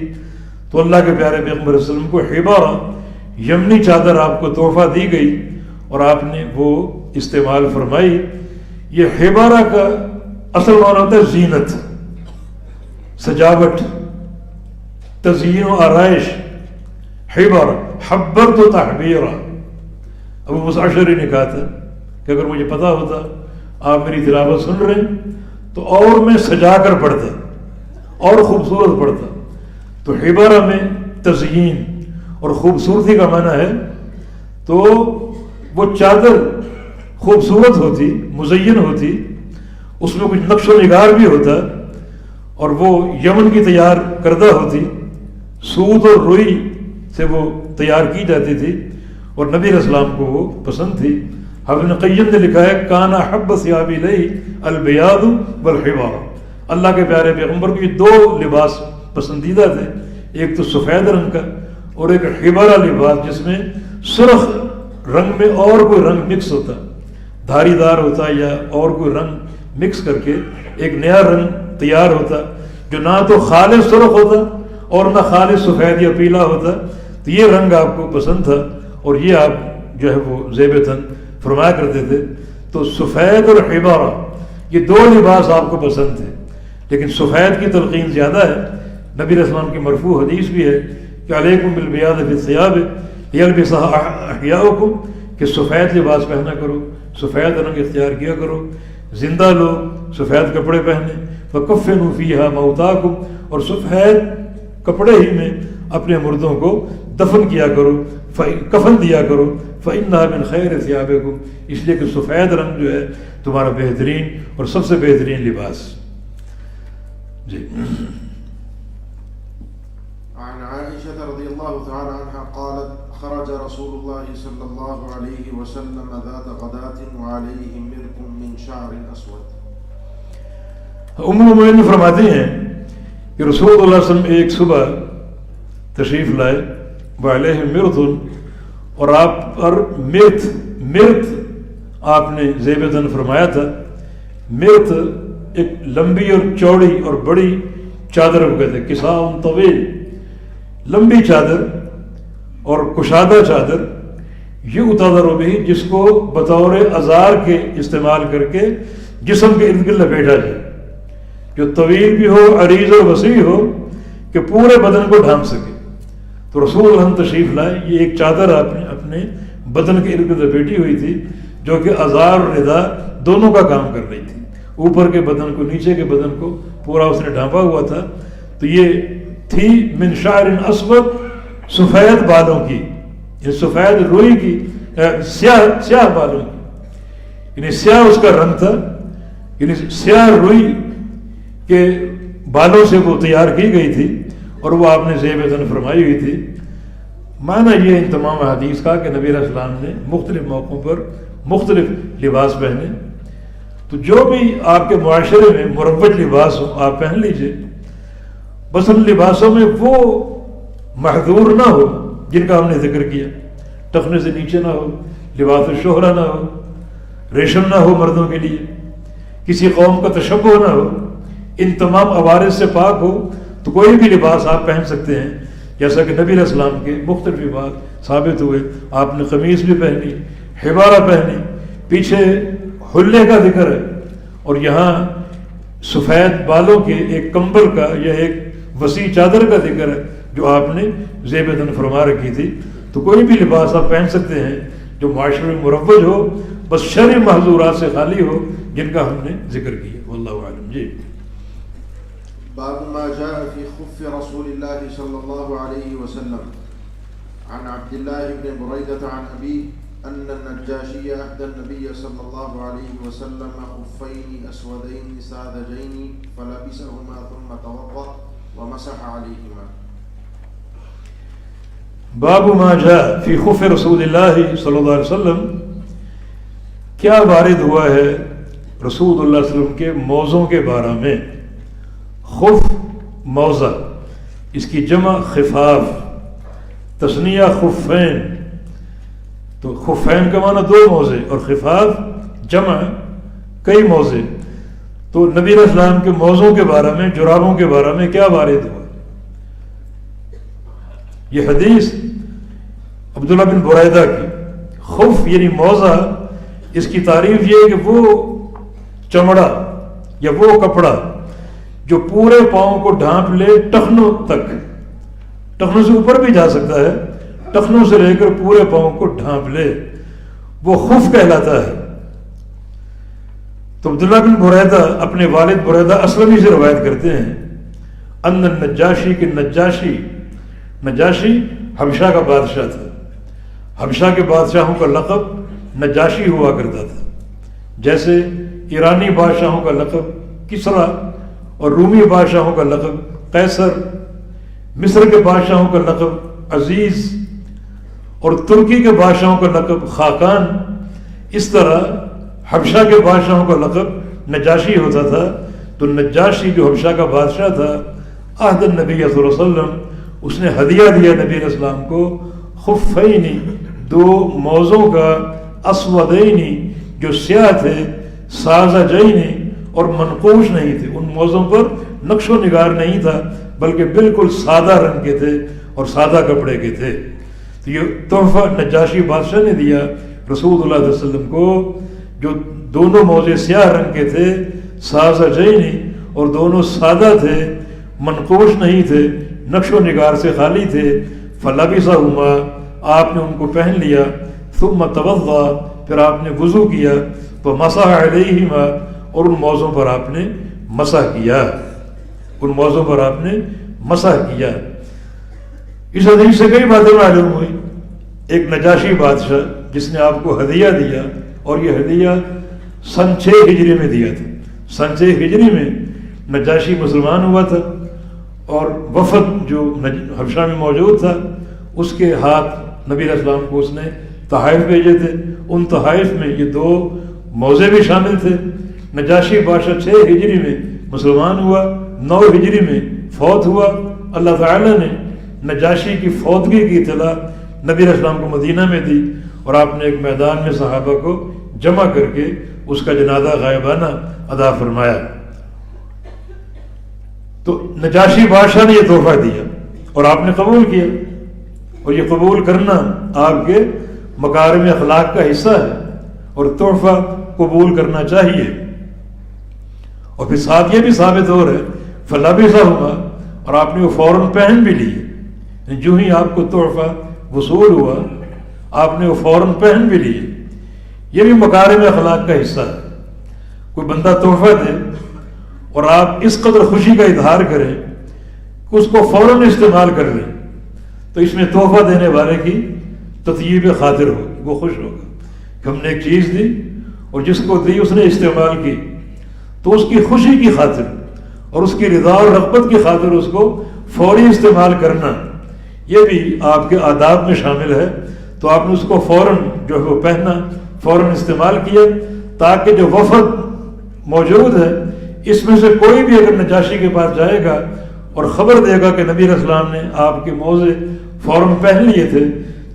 تو اللہ کے پیارے پیغمبر صلی اللہ علیہ وسلم کو حبارہ یمنی چادر آپ کو تحفہ دی گئی اور آپ نے وہ استعمال فرمائی. یہ حبارہ کا اصل معنی ہوتا ہے زینت، سجاوٹ، تزیین و آرائش. حبارہ حبرت و تحبیرہ. ابو موسیٰ اشعری نے کہا تھا کہ اگر مجھے پتا ہوتا آپ میری تلاوت سن رہے ہیں تو اور میں سجا کر پڑھتا اور خوبصورت پڑھتا. تو حبارہ میں تزیین اور خوبصورتی کا معنی ہے. تو وہ چادر خوبصورت ہوتی، مزین ہوتی، اس میں کچھ نقش و نگار بھی ہوتا اور وہ یمن کی تیار کردہ ہوتی، سود اور روئی سے وہ تیار کی جاتی تھی اور نبی علیہ السلام کو وہ پسند تھی. ابن قیم نے لکھا ہے کان احب ثیاب الیہ البیاض والحبارہ. اللہ کے پیارے پیغمبر کو یہ دو لباس پسندیدہ تھے، ایک تو سفید رنگ کا اور ایک حبارہ لباس جس میں سرخ رنگ میں اور کوئی رنگ مکس ہوتا، دھاری دار ہوتا یا اور کوئی رنگ مکس کر کے ایک نیا رنگ تیار ہوتا جو نہ تو خالص سرخ ہوتا اور نہ خالص سفید یا پیلا ہوتا. تو یہ رنگ آپ کو پسند تھا اور یہ آپ جو ہے وہ زیب تن فرمایا کرتے تھے. تو سفید اور حبارہ یہ دو لباس آپ کو پسند تھے، لیکن سفید کی تلقین زیادہ ہے. نبی علیہ السلام کی مرفوع حدیث بھی ہے کہ علیکم بالبیاض فی الثیاب یلبسھا احیاؤکم، کہ سفید لباس پہنا کرو، سفید رنگ اختیار کیا کرو. زندہ لوگ سفید کپڑے پہنے. فکفنوا فیھا موتاکم، اور سفید کپڑے ہی میں اپنے مردوں کو دفن کیا کرو، کفن دیا کرو. فإنھا من خیر ثیابکم، اس لیے کہ سفید رنگ جو ہے تمہارا بہترین اور سب سے بہترین لباس. جی. عن عائشة رضي الله تعالى عنها قالت خرج رسول الله صلى الله عليه وسلم ذات غداة وعليه مرق من شعر أسود. ام المؤمنین فرماتی ہیں کہ رسول اللہ صلی اللہ علیہ وسلم ایک صبح تشریف لائے وعلیہ مرط، اور آپ پر مرط آپ نے زیب تن فرمایا تھا. مرط ایک لمبی اور چوڑی اور بڑی چادر کو کہتے ہیں، کساء طویل، لمبی چادر اور کشادہ چادر. یہ اتادر بھی جس کو بطور ازار کے استعمال کر کے جسم کے ارد گرد لپیٹا جائے، جو طویل بھی ہو، عریض و وسیع ہو، کہ پورے بدن کو ڈھانپ سکے. تو رسول اللہ تشریف لائے، یہ ایک چادر آپ نے اپنے بدن کے ارد گرد لپیٹی ہوئی تھی، جو کہ ازار اور ردا دونوں کا کام کر رہی تھی. اوپر کے بدن کو، نیچے کے بدن کو پورا اس نے ڈھانپا ہوا تھا. تو یہ تھی من شعر اسود، سفید بالوں کی، یہ سفید روئی کی، سیاہ بالوں کی، یعنی سیاہ اس کا رنگ تھا، یعنی سیاہ روئی کے بالوں سے وہ تیار کی گئی تھی، اور وہ آپ نے زیب تن فرمائی ہوئی تھی. معنی یہ ان تمام حدیث کا کہ نبی علیہ السلام نے مختلف موقعوں پر مختلف لباس پہنے. تو جو بھی آپ کے معاشرے میں مروج لباس ہو آپ پہن لیجئے، بس ان لباسوں میں وہ محظور نہ ہو جن کا ہم نے ذکر کیا. ٹخنے سے نیچے نہ ہو، لباس شہرہ نہ ہو، ریشم نہ ہو مردوں کے لیے، کسی قوم کا تشبہ نہ ہو، ان تمام عوارض سے پاک ہو. تو کوئی بھی لباس آپ پہن سکتے ہیں، جیسا کہ نبی علیہ السلام کے مختلف لباس ثابت ہوئے. آپ نے قمیص بھی پہنی، حبارہ پہنی، پیچھے حلے کا ذکر ہے، اور یہاں سفید بالوں کے ایک کمبل کا یا ایک وسیع چادر کا ذکر ہے جو آپ نے زیب تن فرما رکھی تھی. تو کوئی بھی لباس آپ پہن سکتے ہیں جو معاشرے میں مروج ہو، بس شرعی محظورات سے خالی ہو جن کا ہم نے ذکر کیا. واللہ اعلم. جی. باب ما جاء في خف رسول الله صلى الله عليه وسلم. عن عبد الله بن بريدة عن أبيه أن النجاشي أهدى النبي صلى الله عليه وسلم خفين أسودين ساذجين فلبسهما ثم توضأ ومسح عليهما. باب ما جاء في خف رسول الله صلی اللہ علیہ وسلم. کیا وارد ہوا ہے رسول اللہ صلی اللہ علیہ وسلم کے موزوں کے بارے میں. خف موزہ، اس کی جمع خفاف، تثنیہ خفین. تو خفین کا معنی دو موزے اور خفاف جمع کئی موزے. تو نبی علیہ السلام کے موزوں کے بارے میں، جرابوں کے بارے میں کیا وارد ہوا. یہ حدیث عبداللہ بن بریدہ کی. خف یعنی موزہ، اس کی تعریف یہ ہے کہ وہ چمڑا یا وہ کپڑا جو پورے پاؤں کو ڈھانپ لے ٹخنوں تک، ٹخنوں سے اوپر بھی جا سکتا ہے، ٹخنوں سے لے کر پورے پاؤں کو ڈھانپ لے، وہ خف کہلاتا ہے. تو عبداللہ بن بریدہ اپنے والد بریدہ اسلمی سے روایت کرتے ہیں ان النجاشی کہ نجاشی حبشہ کا بادشاہ تھا. حبشہ کے بادشاہوں کا لقب نجاشی ہوا کرتا تھا، جیسے ایرانی بادشاہوں کا لقب کسرا اور رومی بادشاہوں کا لقب قیصر، مصر کے بادشاہوں کا لقب عزیز اور ترکی کے بادشاہوں کا لقب خاقان. اس طرح حبشہ کے بادشاہوں کا لقب نجاشی ہوتا تھا. تو نجاشی جو حبشہ کا بادشاہ تھا، عہد النبی صلی اللہ علیہ وسلم، اس نے ہدیہ دیا نبی علیہ السلام کو خفینی، دو موزوں کا، اسودینی جو سیاہ تھے، سازجینی اور منقوش نہیں تھے. ان موزوں پر نقش و نگار نہیں تھا، بلکہ بالکل سادہ رنگ کے تھے اور سادہ کپڑے کے تھے. تو یہ تحفہ نجاشی بادشاہ نے دیا رسول اللہ علیہ وسلم کو، جو دونوں موزے سیاہ رنگ کے تھے، سازجینی، اور دونوں سادہ تھے، منقوش نہیں تھے، نقش و نگار سے خالی تھے. فلبسہما، آپ نے ان کو پہن لیا. ثم توضأ، پھر آپ نے وضو کیا. فمسح علیہما، اور ان موزوں پر آپ نے مسح کیا. ان موزوں پر آپ نے مسح کیا. اس حدیث سے کئی باتیں معلوم ہوئی. ایک نجاشی بادشاہ جس نے آپ کو ہدیہ دیا، اور یہ ہدیہ سن 6 ہجری میں دیا تھا. سن 6 ہجری میں نجاشی مسلمان ہوا تھا اور وفد جو حبشہ میں موجود تھا اس کے ہاتھ نبی علیہ السلام کو اس نے تحائف بھیجے تھے. ان تحائف میں یہ 2 موضع بھی شامل تھے. نجاشی بادشاہ 6 ہجری میں مسلمان ہوا، 9 ہجری میں فوت ہوا. اللہ تعالیٰ نے نجاشی کی فوتگی کی اطلاع نبی علیہ السلام کو مدینہ میں دی اور آپ نے ایک میدان میں صحابہ کو جمع کر کے اس کا جنازہ غائبانہ ادا فرمایا. تو نجاشی بادشاہ نے یہ تحفہ دیا اور آپ نے قبول کیا، اور یہ قبول کرنا آپ کے مکارم اخلاق کا حصہ ہے اور تحفہ قبول کرنا چاہیے. اور پھر ساتھ یہ بھی ثابت ہو رہا ہے فلبثہ ہوا، اور آپ نے وہ فوراً پہن بھی لیے. جو ہی آپ کو تحفہ وصول ہوا آپ نے وہ فوراً پہن بھی لیے. یہ بھی مکارم اخلاق کا حصہ ہے. کوئی بندہ تحفہ دے اور آپ اس قدر خوشی کا اظہار کریں کہ اس کو فوراً استعمال کر لیں، تو اس میں تحفہ دینے والے کی تطیب خاطر ہوگی، وہ خوش ہوگا کہ ہم نے ایک چیز دی اور جس کو دی اس نے استعمال کی، تو اس کی خوشی کی خاطر اور اس کی رضا اور رغبت کی خاطر اس کو فوری استعمال کرنا یہ بھی آپ کے آداب میں شامل ہے. تو آپ نے اس کو فوراً جو ہے وہ پہنا، فوراً استعمال کیا، تاکہ جو وفد موجود ہے اس میں سے کوئی بھی اگر نجاشی کے پاس جائے گا اور خبر دے گا کہ نبی علیہ السلام نے آپ کے موزے فوراً پہن لیے تھے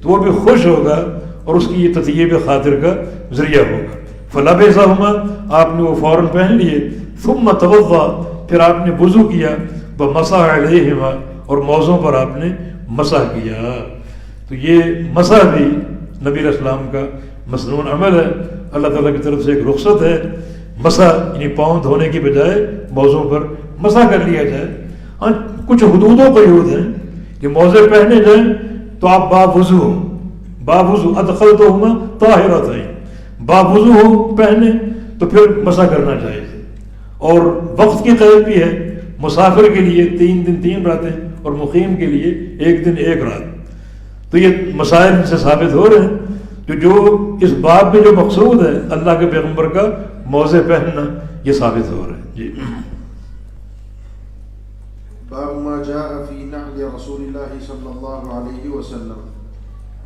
تو وہ بھی خوش ہوگا اور اس کی یہ تطیب خاطر کا ذریعہ ہوگا. فلبثہما، آپ نے وہ فوراً پہن لیے. ثم توضا، پھر آپ نے وضو کیا. ومسح علیہما، اور موزوں پر آپ نے مسح کیا. تو یہ مسح بھی نبی علیہ السلام کا مسنون عمل ہے، اللہ تعالیٰ کی طرف سے ایک رخصت ہے. مسح یعنی پاؤں دھونے کی بجائے موزوں پر مسح کر لیا جائے. ہاں کچھ حدود و قیود ہیں کہ موزے پہنے جائیں تو آپ باوضو ہوں، باوضو ادخلتہما طاہرتین، باوضو ہو پہنے تو پھر مسح کرنا چاہیے. اور وقت کی قید بھی ہے، مسافر کے لیے 3 دن 3 راتیں اور مقیم کے لیے 1 دن 1 رات. تو یہ مسائل ان سے ثابت ہو رہے ہیں جو اس باب میں جو مقصود ہے اللہ کے پیغمبر کا موزے پہننا یہ ثابت ہو رہے ہیں. جی باب ما جاء في نعل رسول الله صلى الله عليه وسلم.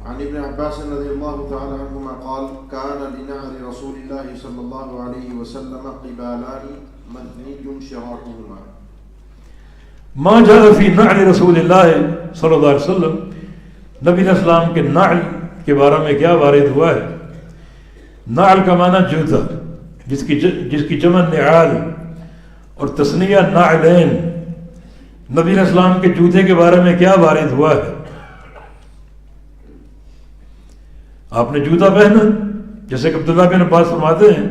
عن ابن عباس رضي الله تعالى عنهما قال كان لنعل رسول الله صلى الله عليه وسلم قبالان مثني شراكهما. ما جاء في نعل رسول الله صلی اللہ علیہ وسلم، نبی علیہ السلام کے نعل کے بارے میں کیا وارد ہوا ہے. نعل کا معنی جوتا، جس کی جمع نعال اور تثنیہ نعلین. نبی علیہ السلام کے جوتے کے بارے میں کیا وارد ہوا ہے. آپ نے جوتا پہنا، جیسے کہ عبداللہ بن عباس فرماتے ہیں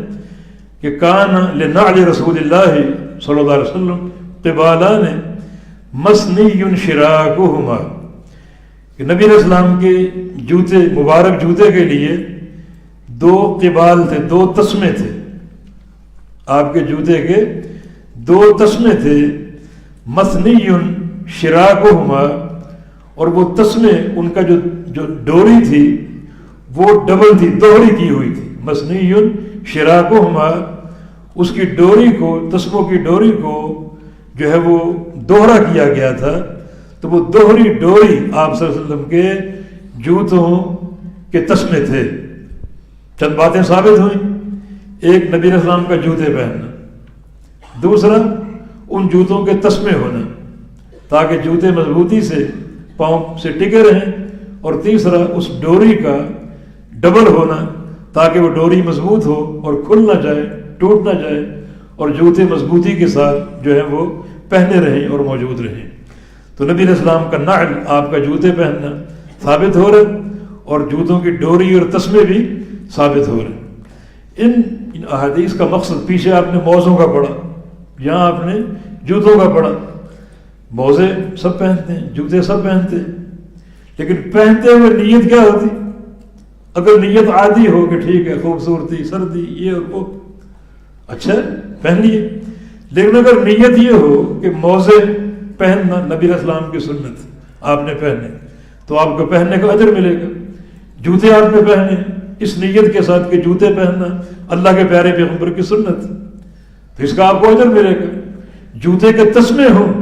کہ کان لنعل رسول اللہ صلی اللہ علیہ وسلم قبالان مثنی شراکہما، کہ نبی علیہ السلام کے جوتے مبارک جوتے کے لیے 2 قبال تھے، 2 تسمے تھے. آپ کے جوتے کے 2 تسمے تھے. مثنی شراکہما، اور وہ تسمے ان کا جو ڈوری تھی وہ ڈبل تھی، دوہری کی ہوئی تھی. مثنی شراکہما، اس کی ڈوری کو، تسموں کی ڈوری کو جو ہے وہ دوہرا کیا گیا تھا. تو وہ دوہری ڈوری آپ صلی اللہ علیہ وسلم کے جوتوں کے تسمے تھے. چند باتیں ثابت ہوئیں. ایک، نبی علیہ السلام کا جوتے پہننا. دوسرا، ان جوتوں کے تسمے ہونا تاکہ جوتے مضبوطی سے پاؤں سے ٹکے رہیں. اور تیسرا، اس ڈوری کا ڈبل ہونا تاکہ وہ ڈوری مضبوط ہو اور کھل نہ جائے، ٹوٹ نہ جائے، اور جوتے مضبوطی کے ساتھ جو ہے وہ پہنے رہیں اور موجود رہیں. تو نبی علیہ السلام کا نعل، آپ کا جوتے پہننا ثابت ہو رہا ہے، اور جوتوں کی ڈوری اور تسمے بھی ثابت ہو رہے ہیں. ان احادیث کا مقصد، پیچھے آپ نے موزوں کا پڑھا، یہاں آپ نے جوتوں کا پڑھا. موزے سب پہنتے ہیں، جوتے سب پہنتے ہیں، لیکن پہنتے ہوئے نیت کیا ہوتی؟ اگر نیت عادی ہو کہ ٹھیک ہے خوبصورتی، سردی، یہ اور وہ، اچھا پہن لیے. لیکن اگر نیت یہ ہو کہ موزے پہننا نبی علیہ السلام کی سنت آپ نے پہنے، تو آپ کو پہننے کا اجر ملے گا. جوتے آپ نے پہنے اس نیت کے ساتھ کہ جوتے پہننا اللہ کے پیارے پیغمبر کی سنت، تو اس کا آپ کو اجر ملے گا۔ جوتے کے تسمے ہوں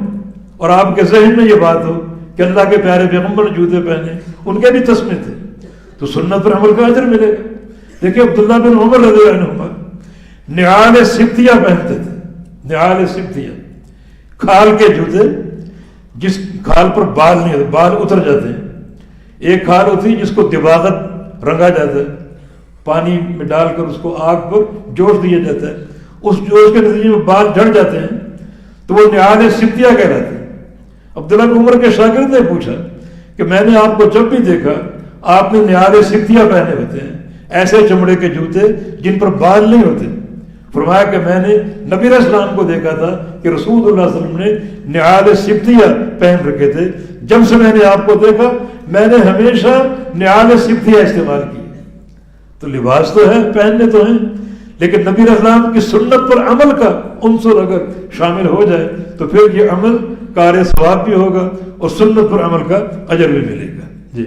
اور آپ کے ذہن میں یہ بات ہو کہ اللہ کے پیارے پیغمبر نے جوتے پہنے، ان کے بھی تسمے تھے، تو سنت پر عمل کا اجر ملے گا۔ دیکھیں عبداللہ بن عمر رضی اللہ عنہما نعال سبتیہ پہنتے تھے، نعال سبتیہ، کھال کے جوتے، جس کھال پر بال نہیں ہوتے، بال اتر جاتے ہیں۔ ایک کھال ہوتی ہے جس کو دباغت رنگا جاتا ہے، پانی میں ڈال کر اس کو آگ پر جوش دیا جاتا ہے، اس جوش کے نتیجے میں بال جھڑ جاتے ہیں، تو وہ نعال سبتیہ کہلاتے ہیں۔ عبداللہ بن عمر کے شاگرد نے پوچھا کہ میں نے آپ کو جب بھی دیکھا آپ نے نعال سبتیہ پہنے ہوتے ہیں، ایسے چمڑے کے جوتے جن پر بال نہیں ہوتے۔ فرمایا کہ میں نے نبی علیہ السلام کو دیکھا تھا کہ رسول اللہ صلی اللہ علیہ وسلم نے نعال سبتیہ پہن رکھے تھے، جب سے میں نے آپ کو دیکھا میں نے ہمیشہ نعال سبتیہ استعمال کی۔ تو لباس تو ہے، پہننے تو ہیں، لیکن نبی علیہ السلام کی سنت پر عمل کا عنصر اگر شامل ہو جائے تو پھر یہ عمل کار ثواب بھی ہوگا اور سنت پر عمل کا اجر بھی ملے گا۔ جی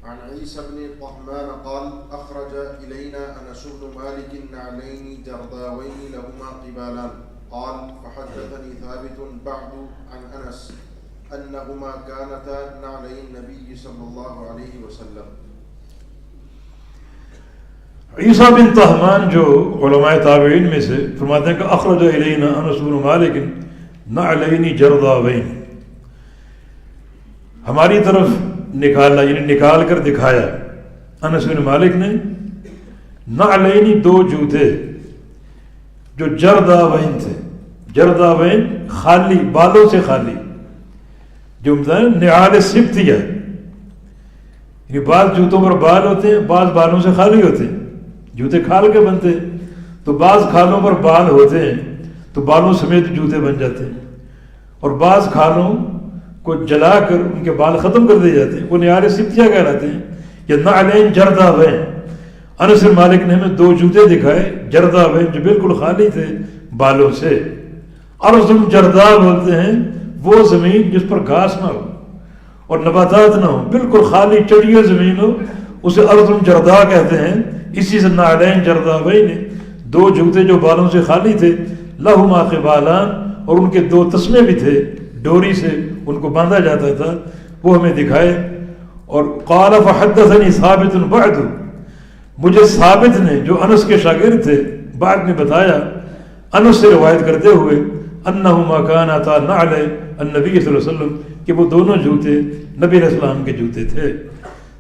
عن عيسى بن طهمان قال أخرج إلينا أنس بن مالك نعلين جرداوين لهما قبالان قال فحدثني ثابت بعد عن أنس أنهما كانتا نعلي النبي صلى الله عليه وسلم۔ عیسیٰ بن طہمان جو علماء تابعین میں سے فرماتے ہیں کہ اخرج الینا انس بن مالک نعلین جرداوین، ہماری طرف نکالا، یعنی نکال کر دکھایا انس بن مالک نے، نعلین دو جوتے جو جرداوین تھے، جرداوین خالی، بالوں سے خالی، جو نعال سبتیہ، یعنی بعض جوتوں پر بال ہوتے ہیں، بعض بالوں سے خالی ہوتے ہیں، جوتے کھال کے بنتے ہیں، تو بعض کھالوں پر بال ہوتے ہیں تو بالوں سمیت جوتے بن جاتے ہیں، اور بعض کھالوں کو جلا کر ان کے بال ختم کر دیے جاتے ہیں، وہ نعال سبتیہ کہلاتے ہیں، یا نعلین جرداوین۔ انس بن مالک نے ہمیں دو جوتے دکھائے جرداوین جو بالکل خالی تھے بالوں سے۔ ارض جردا بولتے ہیں وہ زمین جس پر گھاس نہ ہو اور نباتات نہ ہو، بالکل خالی چڑیے زمین ہو، اسے ارض جردا کہتے ہیں۔ اسی سے نعلین جرداوین، دو جوتے جو بالوں سے خالی تھے، لہما قبالان، اور ان کے دو تسمے بھی تھے، ڈوری سے ان کو باندھا جاتا تھا، وہ ہمیں دکھائے۔ اور قال فحدثنی ثابت بعد، مجھے ثابت نے جو انس کے شاگرد تھے بعد میں بتایا، انس سے روایت کرتے ہوئے، انہما کانتا نعلی النبی صلی اللہ علیہ وسلم، کہ وہ دونوں جوتے نبی علیہ السلام کے جوتے تھے۔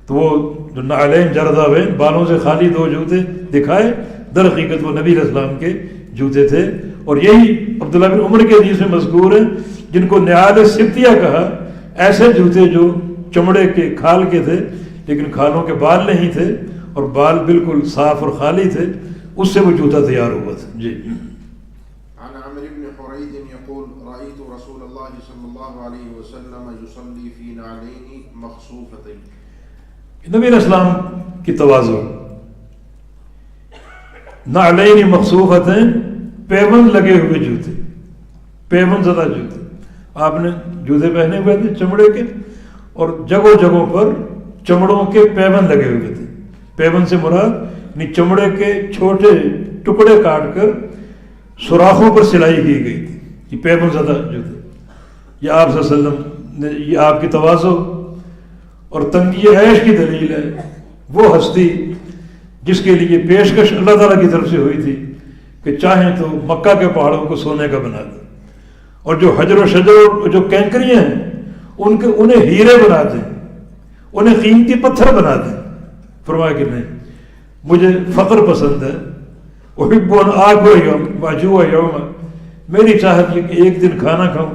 تو وہ جو نعلین جرداوین بالوں سے خالی دو جوتے دکھائے، در حقیقت وہ نبی علیہ السلام کے جوتے تھے۔ اور یہی عبداللہ بن عمر کے حدیث میں مذکور ہے، جن کو نعال سبتیہ کہا، ایسے جوتے جو چمڑے کے کھال کے تھے لیکن کھالوں کے بال نہیں تھے اور بال بالکل صاف اور خالی تھے، اس سے وہ جوتا تیار ہوا تھا۔ جی عن عمرو بن حريث يقول رأيت رسول الله صلى الله عليه وسلم يصلي في نعلين مخصوفتين۔ نبی علیہ السلام کی تواضع، نعلین مخصوفتین، پیوند لگے ہوئے جوتے، پیوند زدہ جوتے، آپ نے جوتے پہنے ہوئے تھے چمڑے کے، اور جگہوں جگہوں پر چمڑوں کے پیوند لگے ہوئے تھے۔ پیوند سے مراد یعنی چمڑے کے چھوٹے ٹکڑے کاٹ کر سوراخوں پر سلائی کی گئی تھی، یہ پیوند زدہ جوتے۔ یہ آپ صلی اللہ علیہ وسلم نے، یہ آپ کی تواضع اور تنگی عیش کی دلیل ہے۔ وہ ہستی جس کے لیے پیشکش اللہ تعالیٰ کی طرف سے ہوئی تھی کہ چاہیں تو مکہ کے پہاڑوں کو سونے کا بنا دیں، اور جو حجر و شجر جو کینکریاں ہیں انہیں ہیرے بنا دیں، انہیں قیمتی پتھر بنا دیں۔ فرمایا کہ نہیں، مجھے فقر پسند ہے، احب ان آکل یوم واجوع یوم، میری چاہت یہ کہ ایک دن کھانا کھاؤں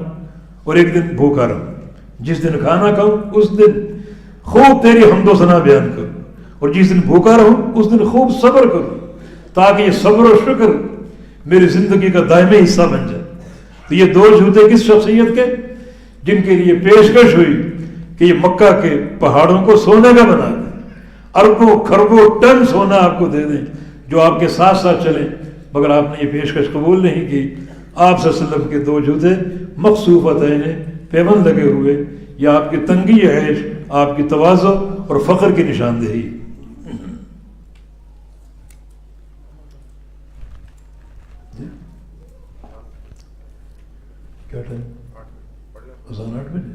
اور ایک دن بھوکا رہوں، جس دن کھانا کھاؤں اس دن خوب تیری حمد و ثنا بیان کروں، اور جس دن بھوکا رہوں اس دن خوب صبر کروں، تاکہ یہ صبر و شکر میری زندگی کا دائمی حصہ بن جائے۔ تو یہ دو جوتے کس شخصیت کے؟ جن کے لیے پیشکش ہوئی کہ یہ مکہ کے پہاڑوں کو سونے کا بنا دیں، اربوں خربوں ٹن سونا آپ کو دے دیں جو آپ کے ساتھ ساتھ چلیں، مگر آپ نے یہ پیشکش قبول نہیں کی۔ آپ صلی اللہ علیہ وسلم کے دو جوتے مخصوفتین، پیوند لگے ہوئے، یہ آپ کی تنگی عیش، آپ کی تواضع اور فخر کی نشاندہی۔ اذان 8 بجے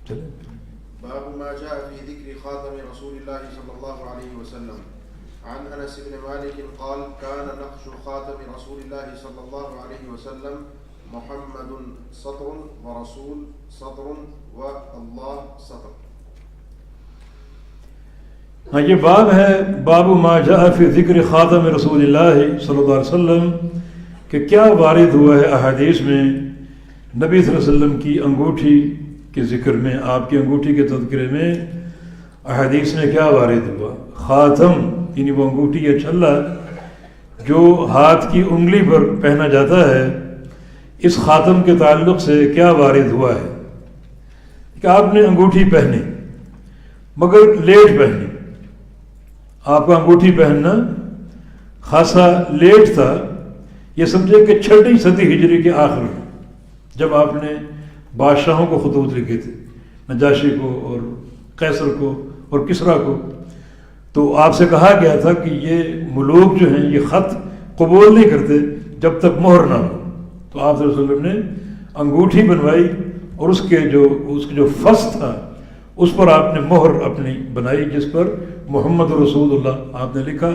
چلے. باب ما جاء في ذكر خاتم رسول الله صلى الله عليه وسلم. عن انس بن مالك قال كان نقش خاتم رسول الله صلى الله عليه وسلم محمد سطر ورسول سطر والله سطر. ہاں یہ باب ہے باب ما جاء فی ذکر خاتم رسول اللہ صلی اللہ علیہ وسلم کہ کیا وارد ہوا ہے احادیث میں نبی صلی اللہ علیہ وسلم کی انگوٹھی کے ذکر میں، آپ کی انگوٹھی کے تذکرے میں احادیث میں کیا وارد ہوا. خاتم یعنی وہ انگوٹھی یا چھلا جو ہاتھ کی انگلی پر پہنا جاتا ہے، اس خاتم کے تعلق سے کیا وارد ہوا ہے کہ آپ نے انگوٹھی پہنی مگر لیٹ پہنی. آپ کا انگوٹھی پہننا خاصا لیٹ تھا. یہ سمجھے کہ 6 صدی ہجری کے آخر میں جب آپ نے بادشاہوں کو خطوط لکھے تھے، نجاشی کو اور قیصر کو اور کسریٰ کو، تو آپ سے کہا گیا تھا کہ یہ ملوک جو ہیں یہ خط قبول نہیں کرتے جب تک مہر نہ ہو. تو آپ صلی اللہ علیہ وسلم نے انگوٹھی بنوائی اور اس کے جو فص تھا اس پر آپ نے مہر اپنی بنائی جس پر محمد رسول اللہ آپ نے لکھا.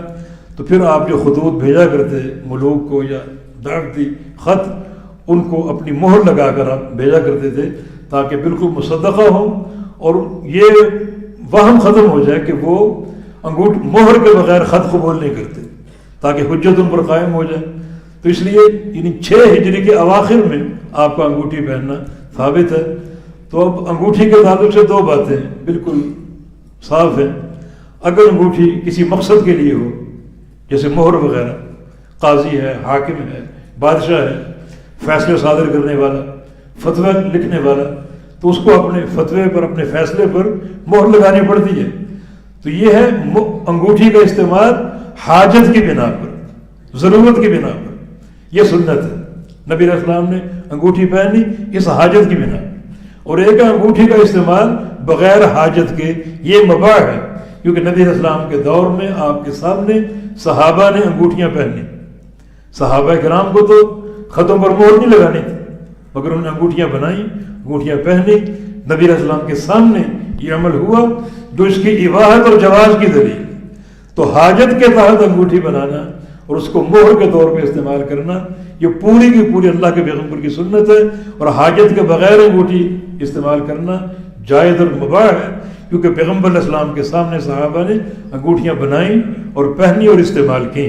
تو پھر آپ جو خطوط بھیجا کرتے ملوک کو یا دعوتی خط، ان کو اپنی مہر لگا کر آپ بھیجا کرتے تھے تاکہ بالکل مصدقہ ہو اور یہ وہم ختم ہو جائے کہ وہ مہر کے بغیر خط قبول نہیں کرتے، تاکہ حجت ان پر قائم ہو جائے. تو اس لیے یعنی 6 ہجری کے اواخر میں آپ کا انگوٹھی پہننا ثابت ہے. تو اب انگوٹھی کے تعلق سے 2 باتیں بالکل صاف ہیں. اگر انگوٹھی کسی مقصد کے لیے ہو جیسے مہر وغیرہ، قاضی ہے، حاکم ہے، بادشاہ ہے، فیصلے صادر کرنے والا، فتویٰ لکھنے والا، تو اس کو اپنے فتوے پر اپنے فیصلے پر مہر لگانی پڑتی ہے. تو یہ ہے انگوٹھی کا استعمال حاجت کی بنا پر، ضرورت کی بنا پر، یہ سنت ہے. نبی علیہ السلام نے انگوٹھی پہنی اس حاجت کی بنا پر. اور ایک انگوٹھی کا استعمال بغیر حاجت کے، یہ مباح ہے کیونکہ نبی علیہ السلام کے دور میں آپ کے سامنے صحابہ نے انگوٹھیاں پہنی. صحابہ کرام کو تو خطوں پر مہر نہیں لگانی تھی مگر انہوں نے انگوٹھیاں بنائیں، انگوٹھیاں پہنی. نبی علیہ السلام کے سامنے یہ عمل ہوا جو اس کی اباحت اور جواز کی دلیل. تو حاجت کے تحت انگوٹھی بنانا اور اس کو مہر کے طور پہ استعمال کرنا یہ پوری کی پوری اللہ کے پیغمبر کی سنت ہے. اور حاجت کے بغیر انگوٹھی استعمال کرنا جائز اور مباح ہے کیونکہ پیغمبر علیہ السلام کے سامنے صحابہ نے انگوٹھیاں بنائیں اور پہنی اور استعمال کی.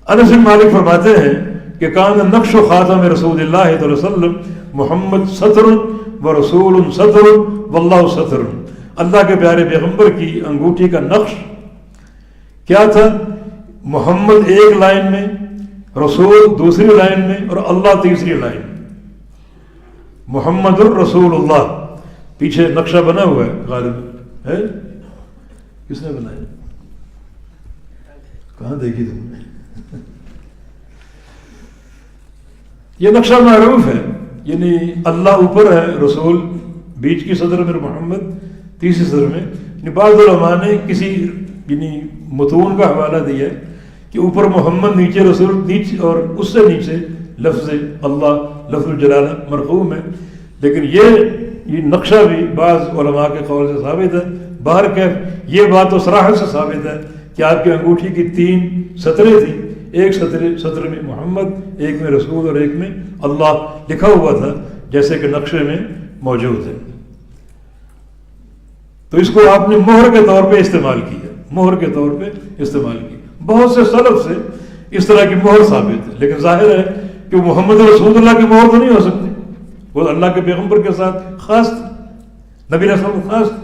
انس بن مالک فرماتے ہیں کہ کان نقش خاتم رسول اللہ صلی اللہ علیہ وسلم محمد سطر و رسول سطر واللہ سطر. اللہ کے پیارے پیغمبر کی انگوٹھی کا نقش کیا تھا؟ محمد ایک لائن میں، رسول دوسری لائن میں اور اللہ تیسری لائن میں. محمد الرسول اللہ پیچھے نقشہ بنا ہوا ہے، غالب ہے. کس نے بنایا؟ کہاں دیکھی تم نے؟ یہ نقشہ معروف ہے، یعنی اللہ اوپر ہے، رسول بیچ کی صدر میں، محمد تیسری صدر میں. یعنی بعض علماء نے کسی یعنی متون کا حوالہ دیا ہے کہ اوپر محمد، نیچے رسول، نیچے اور اس سے نیچے لفظ اللہ، لفظ الجلالہ مرقوم ہے. لیکن یہ نقشہ بھی بعض علماء کے قول سے ثابت ہے. بہرکیف یہ بات تو صراحت سے ثابت ہے کہ آپ کی انگوٹھی کی 3 سطریں تھیں. ایک سطر میں محمد، ایک میں رسول اور ایک میں اللہ لکھا ہوا تھا جیسے کہ نقشے میں موجود ہے. تو اس کو آپ نے مہر کے طور پہ استعمال کیا، مہر کے طور پہ استعمال کی. بہت سے سلف سے اس طرح کی مہر ثابت ہے، لیکن ظاہر ہے کہ محمد رسول اللہ کی مہر تو نہیں ہو سکتی، وہ اللہ کے پیغمبر کے ساتھ خاص تھی، نبی علیہ السلام خاص تھی.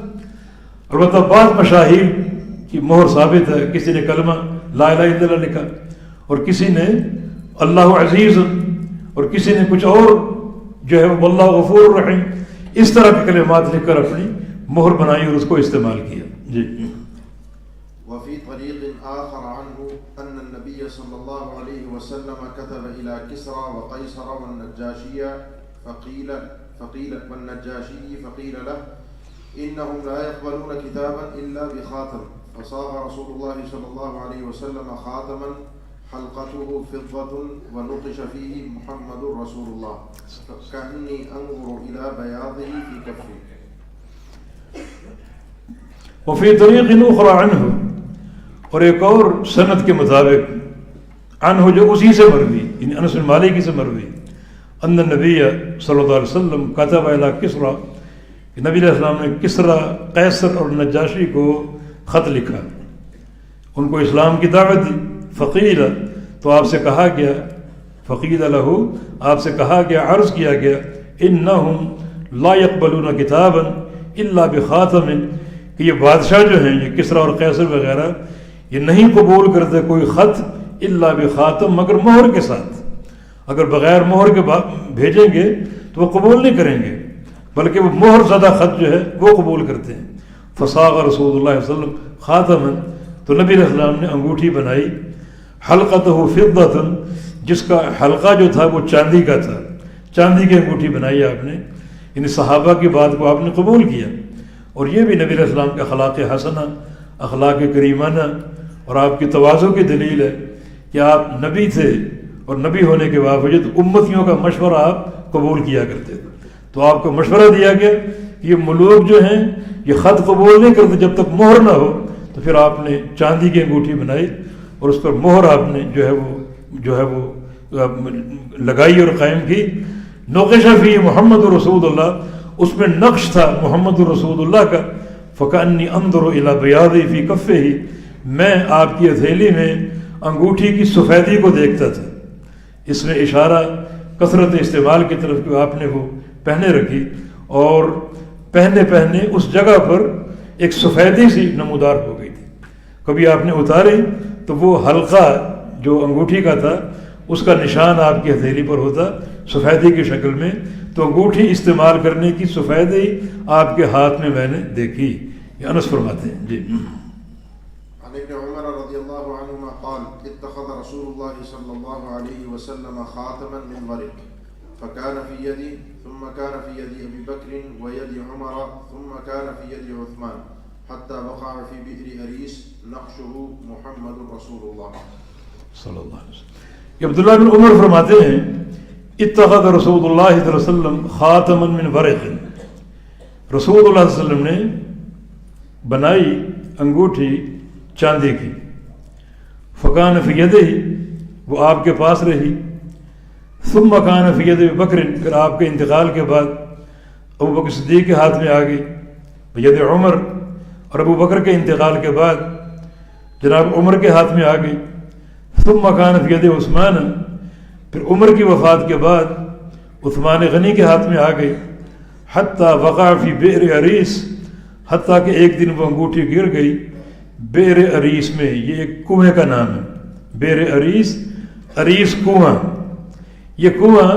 البتہ بعض مشاہیر کی مہر ثابت ہے. کسی نے کلمہ لا الہ الا اللہ لکھا اور کسی نے اللہ عزیز اور کسی نے کچھ اور جو ہے واللہ غفور الرحیم، اس طرح کے کلمات لکھ کر اپنی مہر بنائی اور اس کو استعمال کیا. جی. وفي طريق آخر عنه أن النبي صلى الله عليه وسلم كتب إلى كسرى وقيصر والنجاشي فقيل له إنهم لا يقبلون كتابا إلا بخاتم فصاغ رسول الله صلى الله عليه وسلم خاتما حلقته فضة ونقش فيه محمد رسول الله كأني أنظر إلى بياضه في كفي. وفي طریق اخرى عنہ، اور ایک اور سند کے مطابق عنہ جو اسی سے مروی، یعنی انس بن مالک سے مروی، ان النبی صلی اللہ علیہ وسلم کتب الی کسریٰ، نبی علیہ السلام نے کسریٰ، قیصر اور نجاشی کو خط لکھا، ان کو اسلام کی دعوت دی. فقیل، تو آپ سے کہا گیا، فقیل لہ، آپ سے کہا گیا، عرض کیا گیا، انہم لا یقبلون کتابا الا بخاتم، کہ یہ بادشاہ جو ہیں، یہ کسریٰ اور قیصر وغیرہ، یہ نہیں قبول کرتے کوئی خط الا بخاتم، مگر مہر کے ساتھ. اگر بغیر مہر کے بھیجیں گے تو وہ قبول نہیں کریں گے، بلکہ وہ مہر زدہ خط جو ہے وہ قبول کرتے ہیں. فصاغ رسول اللہ صلی اللہ علیہ وسلم خاتما، تو نبی علیہ السلام نے انگوٹھی بنائی، حلقتہ فضۃ، جس کا حلقہ جو تھا وہ چاندی کا تھا، چاندی کی انگوٹھی بنائی آپ نے، یعنی صحابہ کی بات کو آپ نے قبول کیا. اور یہ بھی نبی علیہ السلام کے اخلاق حسنہ، اخلاق کریمانہ اور آپ کی تواضع کی دلیل ہے کہ آپ نبی تھے اور نبی ہونے کے باوجود امتیوں کا مشورہ آپ قبول کیا کرتے تھے. تو آپ کو مشورہ دیا گیا کہ یہ ملوک جو ہیں یہ خط قبول نہیں کرتے جب تک مہر نہ ہو، تو پھر آپ نے چاندی کی انگوٹھی بنائی اور اس پر مہر آپ نے جو ہے وہ لگائی اور قائم کی. نقش فی محمد رسول اللہ، اس میں نقش تھا محمد رسول اللہ کا. فکأنی انظر الی بیاضی فی کفہ، میں آپ کی ہتھیلی میں انگوٹھی کی سفیدی کو دیکھتا تھا. اس میں اشارہ کثرت استعمال کی طرف کہ آپ نے وہ پہنے رکھی، اور پہنے اس جگہ پر ایک سفیدی سی نمودار ہو گئی تھی. کبھی آپ نے اتاری تو وہ حلقہ جو انگوٹھی کا تھا اس کا نشان آپ کی ہتھیلی پر ہوتا سفیدی کی شکل میں. تو انگوٹھی استعمال کرنے کی سفیدی آپ کے ہاتھ میں میں نے دیکھی. یہ انس فرماتے ہیں. جی. عن ابن عمر رضی اللہ عنہما قال اتخذ رسول اللہ صلی اللہ علیہ وسلم خاتما من ورق فكان في يدي ثم كان في يد ابي بکر ويد عمر ثم كان في يد عثمان حتى وقع في بئر اريس نقشه محمد رسول اللہ صلی اللہ علیہ وسلم. یہ عبداللہ بن عمر فرماتے ہیں اتخذ رسول اللہ صلی اللہ علیہ وسلم خاتما من ورق، رسول اللہ صلی اللہ علیہ وسلم نے بنائی انگوٹھی چاندی کی. فکان فی یدہ، وہ آپ کے پاس رہی. ثم کان فی ید بکر، پھر آپ کے انتقال کے بعد ابو بکر صدیق کے ہاتھ میں آ گئی. ید عمر، اور ابو بکر کے انتقال کے بعد جناب عمر کے ہاتھ میں آ گئی. ثم کان فی ید عثمان، پھر عمر کی وفات کے بعد عثمان غنی کے ہاتھ میں آ گئی. حتی وقع فی بئر اریس، حتیٰ کہ ایک دن وہ انگوٹھی گر گئی بئر اریس میں. یہ ایک کنویں کا نام ہے، بئر اریس، اریس کنواں. یہ کنواں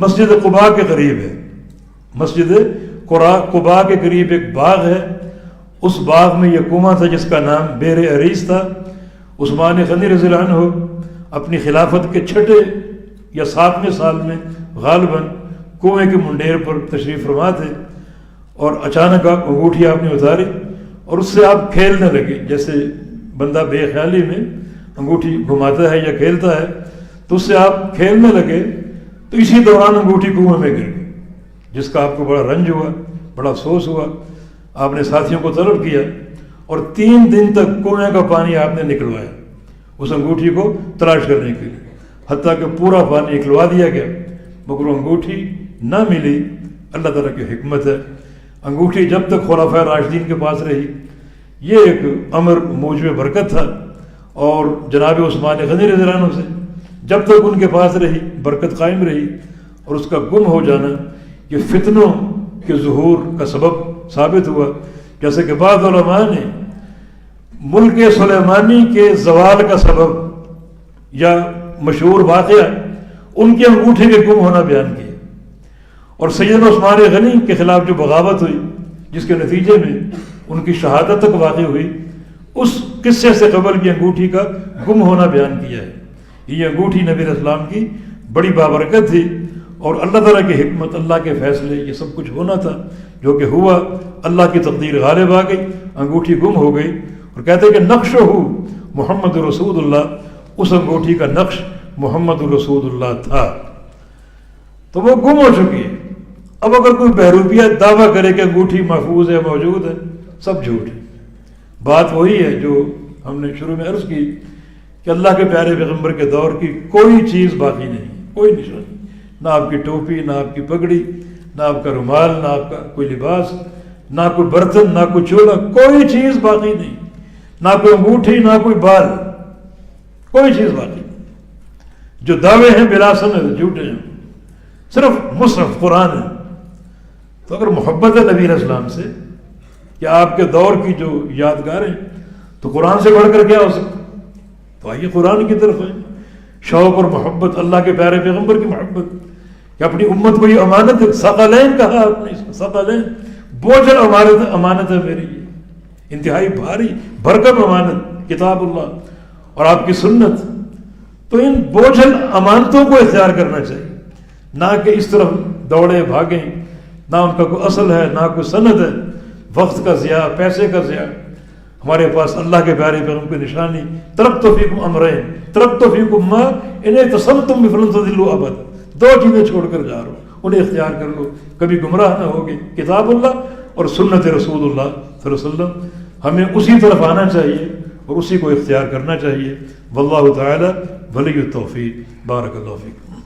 مسجد قباء کے قریب ہے. مسجد قباء کے قریب ایک باغ ہے، اس باغ میں یہ کنواں تھا جس کا نام بئر اریس تھا. عثمان غنی رضی اللہ عنہ اپنی خلافت کے 6 یا 7ویں سال میں غالباً کنویں کے منڈیر پر تشریف فرما تھے، اور اچانک انگوٹھی آپ نے اتاری اور اس سے آپ کھیلنے لگے. جیسے بندہ بے خیالی میں انگوٹھی گھماتا ہے یا کھیلتا ہے تو اس سے آپ کھیلنے لگے، تو اسی دوران انگوٹھی کنویں میں گر گئی، جس کا آپ کو بڑا رنج ہوا، بڑا افسوس ہوا. آپ نے ساتھیوں کو طلب کیا اور 3 دن تک کنویں کا پانی آپ نے نکلوایا اس انگوٹھی کو تلاش کرنے کے لیے، حتیٰ کہ پورا پانی نکلوا دیا گیا مگر وہ انگوٹھی نہ ملی. اللہ تعالیٰ کی حکمت ہے، انگوٹھی جب تک خلفائے راشدین کے پاس رہی یہ ایک امر موجب برکت تھا، اور جناب عثمان غنی رضی اللہ عنہ سے جب تک ان کے پاس رہی برکت قائم رہی، اور اس کا گم ہو جانا یہ فتنوں کے ظہور کا سبب ثابت ہوا. جیسے کہ بعض علماء نے ملک سلیمانی کے زوال کا سبب یا مشہور واقعہ ان کے انگوٹھے کے گم ہونا بیان کیا، اور سیدنا عثمان غنی کے خلاف جو بغاوت ہوئی جس کے نتیجے میں ان کی شہادت تک واقع ہوئی، اس قصے سے قبل کی انگوٹھی کا گم ہونا بیان کیا ہے. یہ انگوٹھی نبی علیہ السلام کی بڑی بابرکت تھی، اور اللہ تعالیٰ کی حکمت، اللہ کے فیصلے، یہ سب کچھ ہونا تھا جو کہ ہوا. اللہ کی تقدیر غالب آ گئی، انگوٹھی گم ہو گئی. اور کہتے ہیں کہ نقش ہو محمد رسول اللہ، اس انگوٹھی کا نقش محمد رسول اللہ تھا، تو وہ گم ہو چکی ہے۔ اب اگر کوئی بہروپیہ دعویٰ کرے کہ انگوٹھی محفوظ ہے، موجود ہے، سب جھوٹ ہے۔ بات وہی ہے جو ہم نے شروع میں عرض کی کہ اللہ کے پیارے پیغمبر کے دور کی کوئی چیز باقی نہیں، کوئی نشانی، نہ آپ کی ٹوپی، نہ آپ کی پگڑی، نہ آپ کا رومال، نہ آپ کا کوئی لباس، نہ کوئی برتن، نہ کوئی چولہا، کوئی چیز باقی نہیں، نہ کوئی انگوٹھی، نہ کوئی بال، کوئی چیز باقی نہیں۔ جو دعوے ہیں بلا سند جھوٹے ہیں، صرف مصحف قرآن ہے۔ تو اگر محبت ہے نبی علیہ السلام سے کہ آپ کے دور کی جو یادگاریں، تو قرآن سے بڑھ کر کیا ہو سکتا؟ تو آئیے قرآن کی طرف ہے، شوق اور محبت، اللہ کے پیارے پیغمبر کی محبت کہ اپنی امت کو یہ امانت ہے، ثقلین کہا آپ نے، اس کو ثقلین، بوجھل امانت ہے میری، یہ انتہائی بھاری بھرکم امانت، کتاب اللہ اور آپ کی سنت۔ تو ان بوجھل امانتوں کو اختیار کرنا چاہیے، نہ کہ اس طرف دوڑے بھاگیں، نہ ان کا کوئی اصل ہے، نہ کوئی سند ہے، وقت کا ضیاع، پیسے کا ضیاع۔ ہمارے پاس اللہ کے پیارے پیغمبر کی نشانی، ترکت فیکم امرین، ترکت فیکم ما ان اعتصمتم بہ فلن تضلوا ابدا، دو چیزیں چھوڑ کر جا رہا ہوں، انہیں اختیار کر لو، کبھی گمراہ نہ ہوگے، کتاب اللہ اور سنت رسول اللہ صلی اللہ علیہ وسلم۔ ہمیں اسی طرف آنا چاہیے اور اسی کو اختیار کرنا چاہیے۔ واللہ تعالی ولی التوفیق۔ بارک اللہ فیکم۔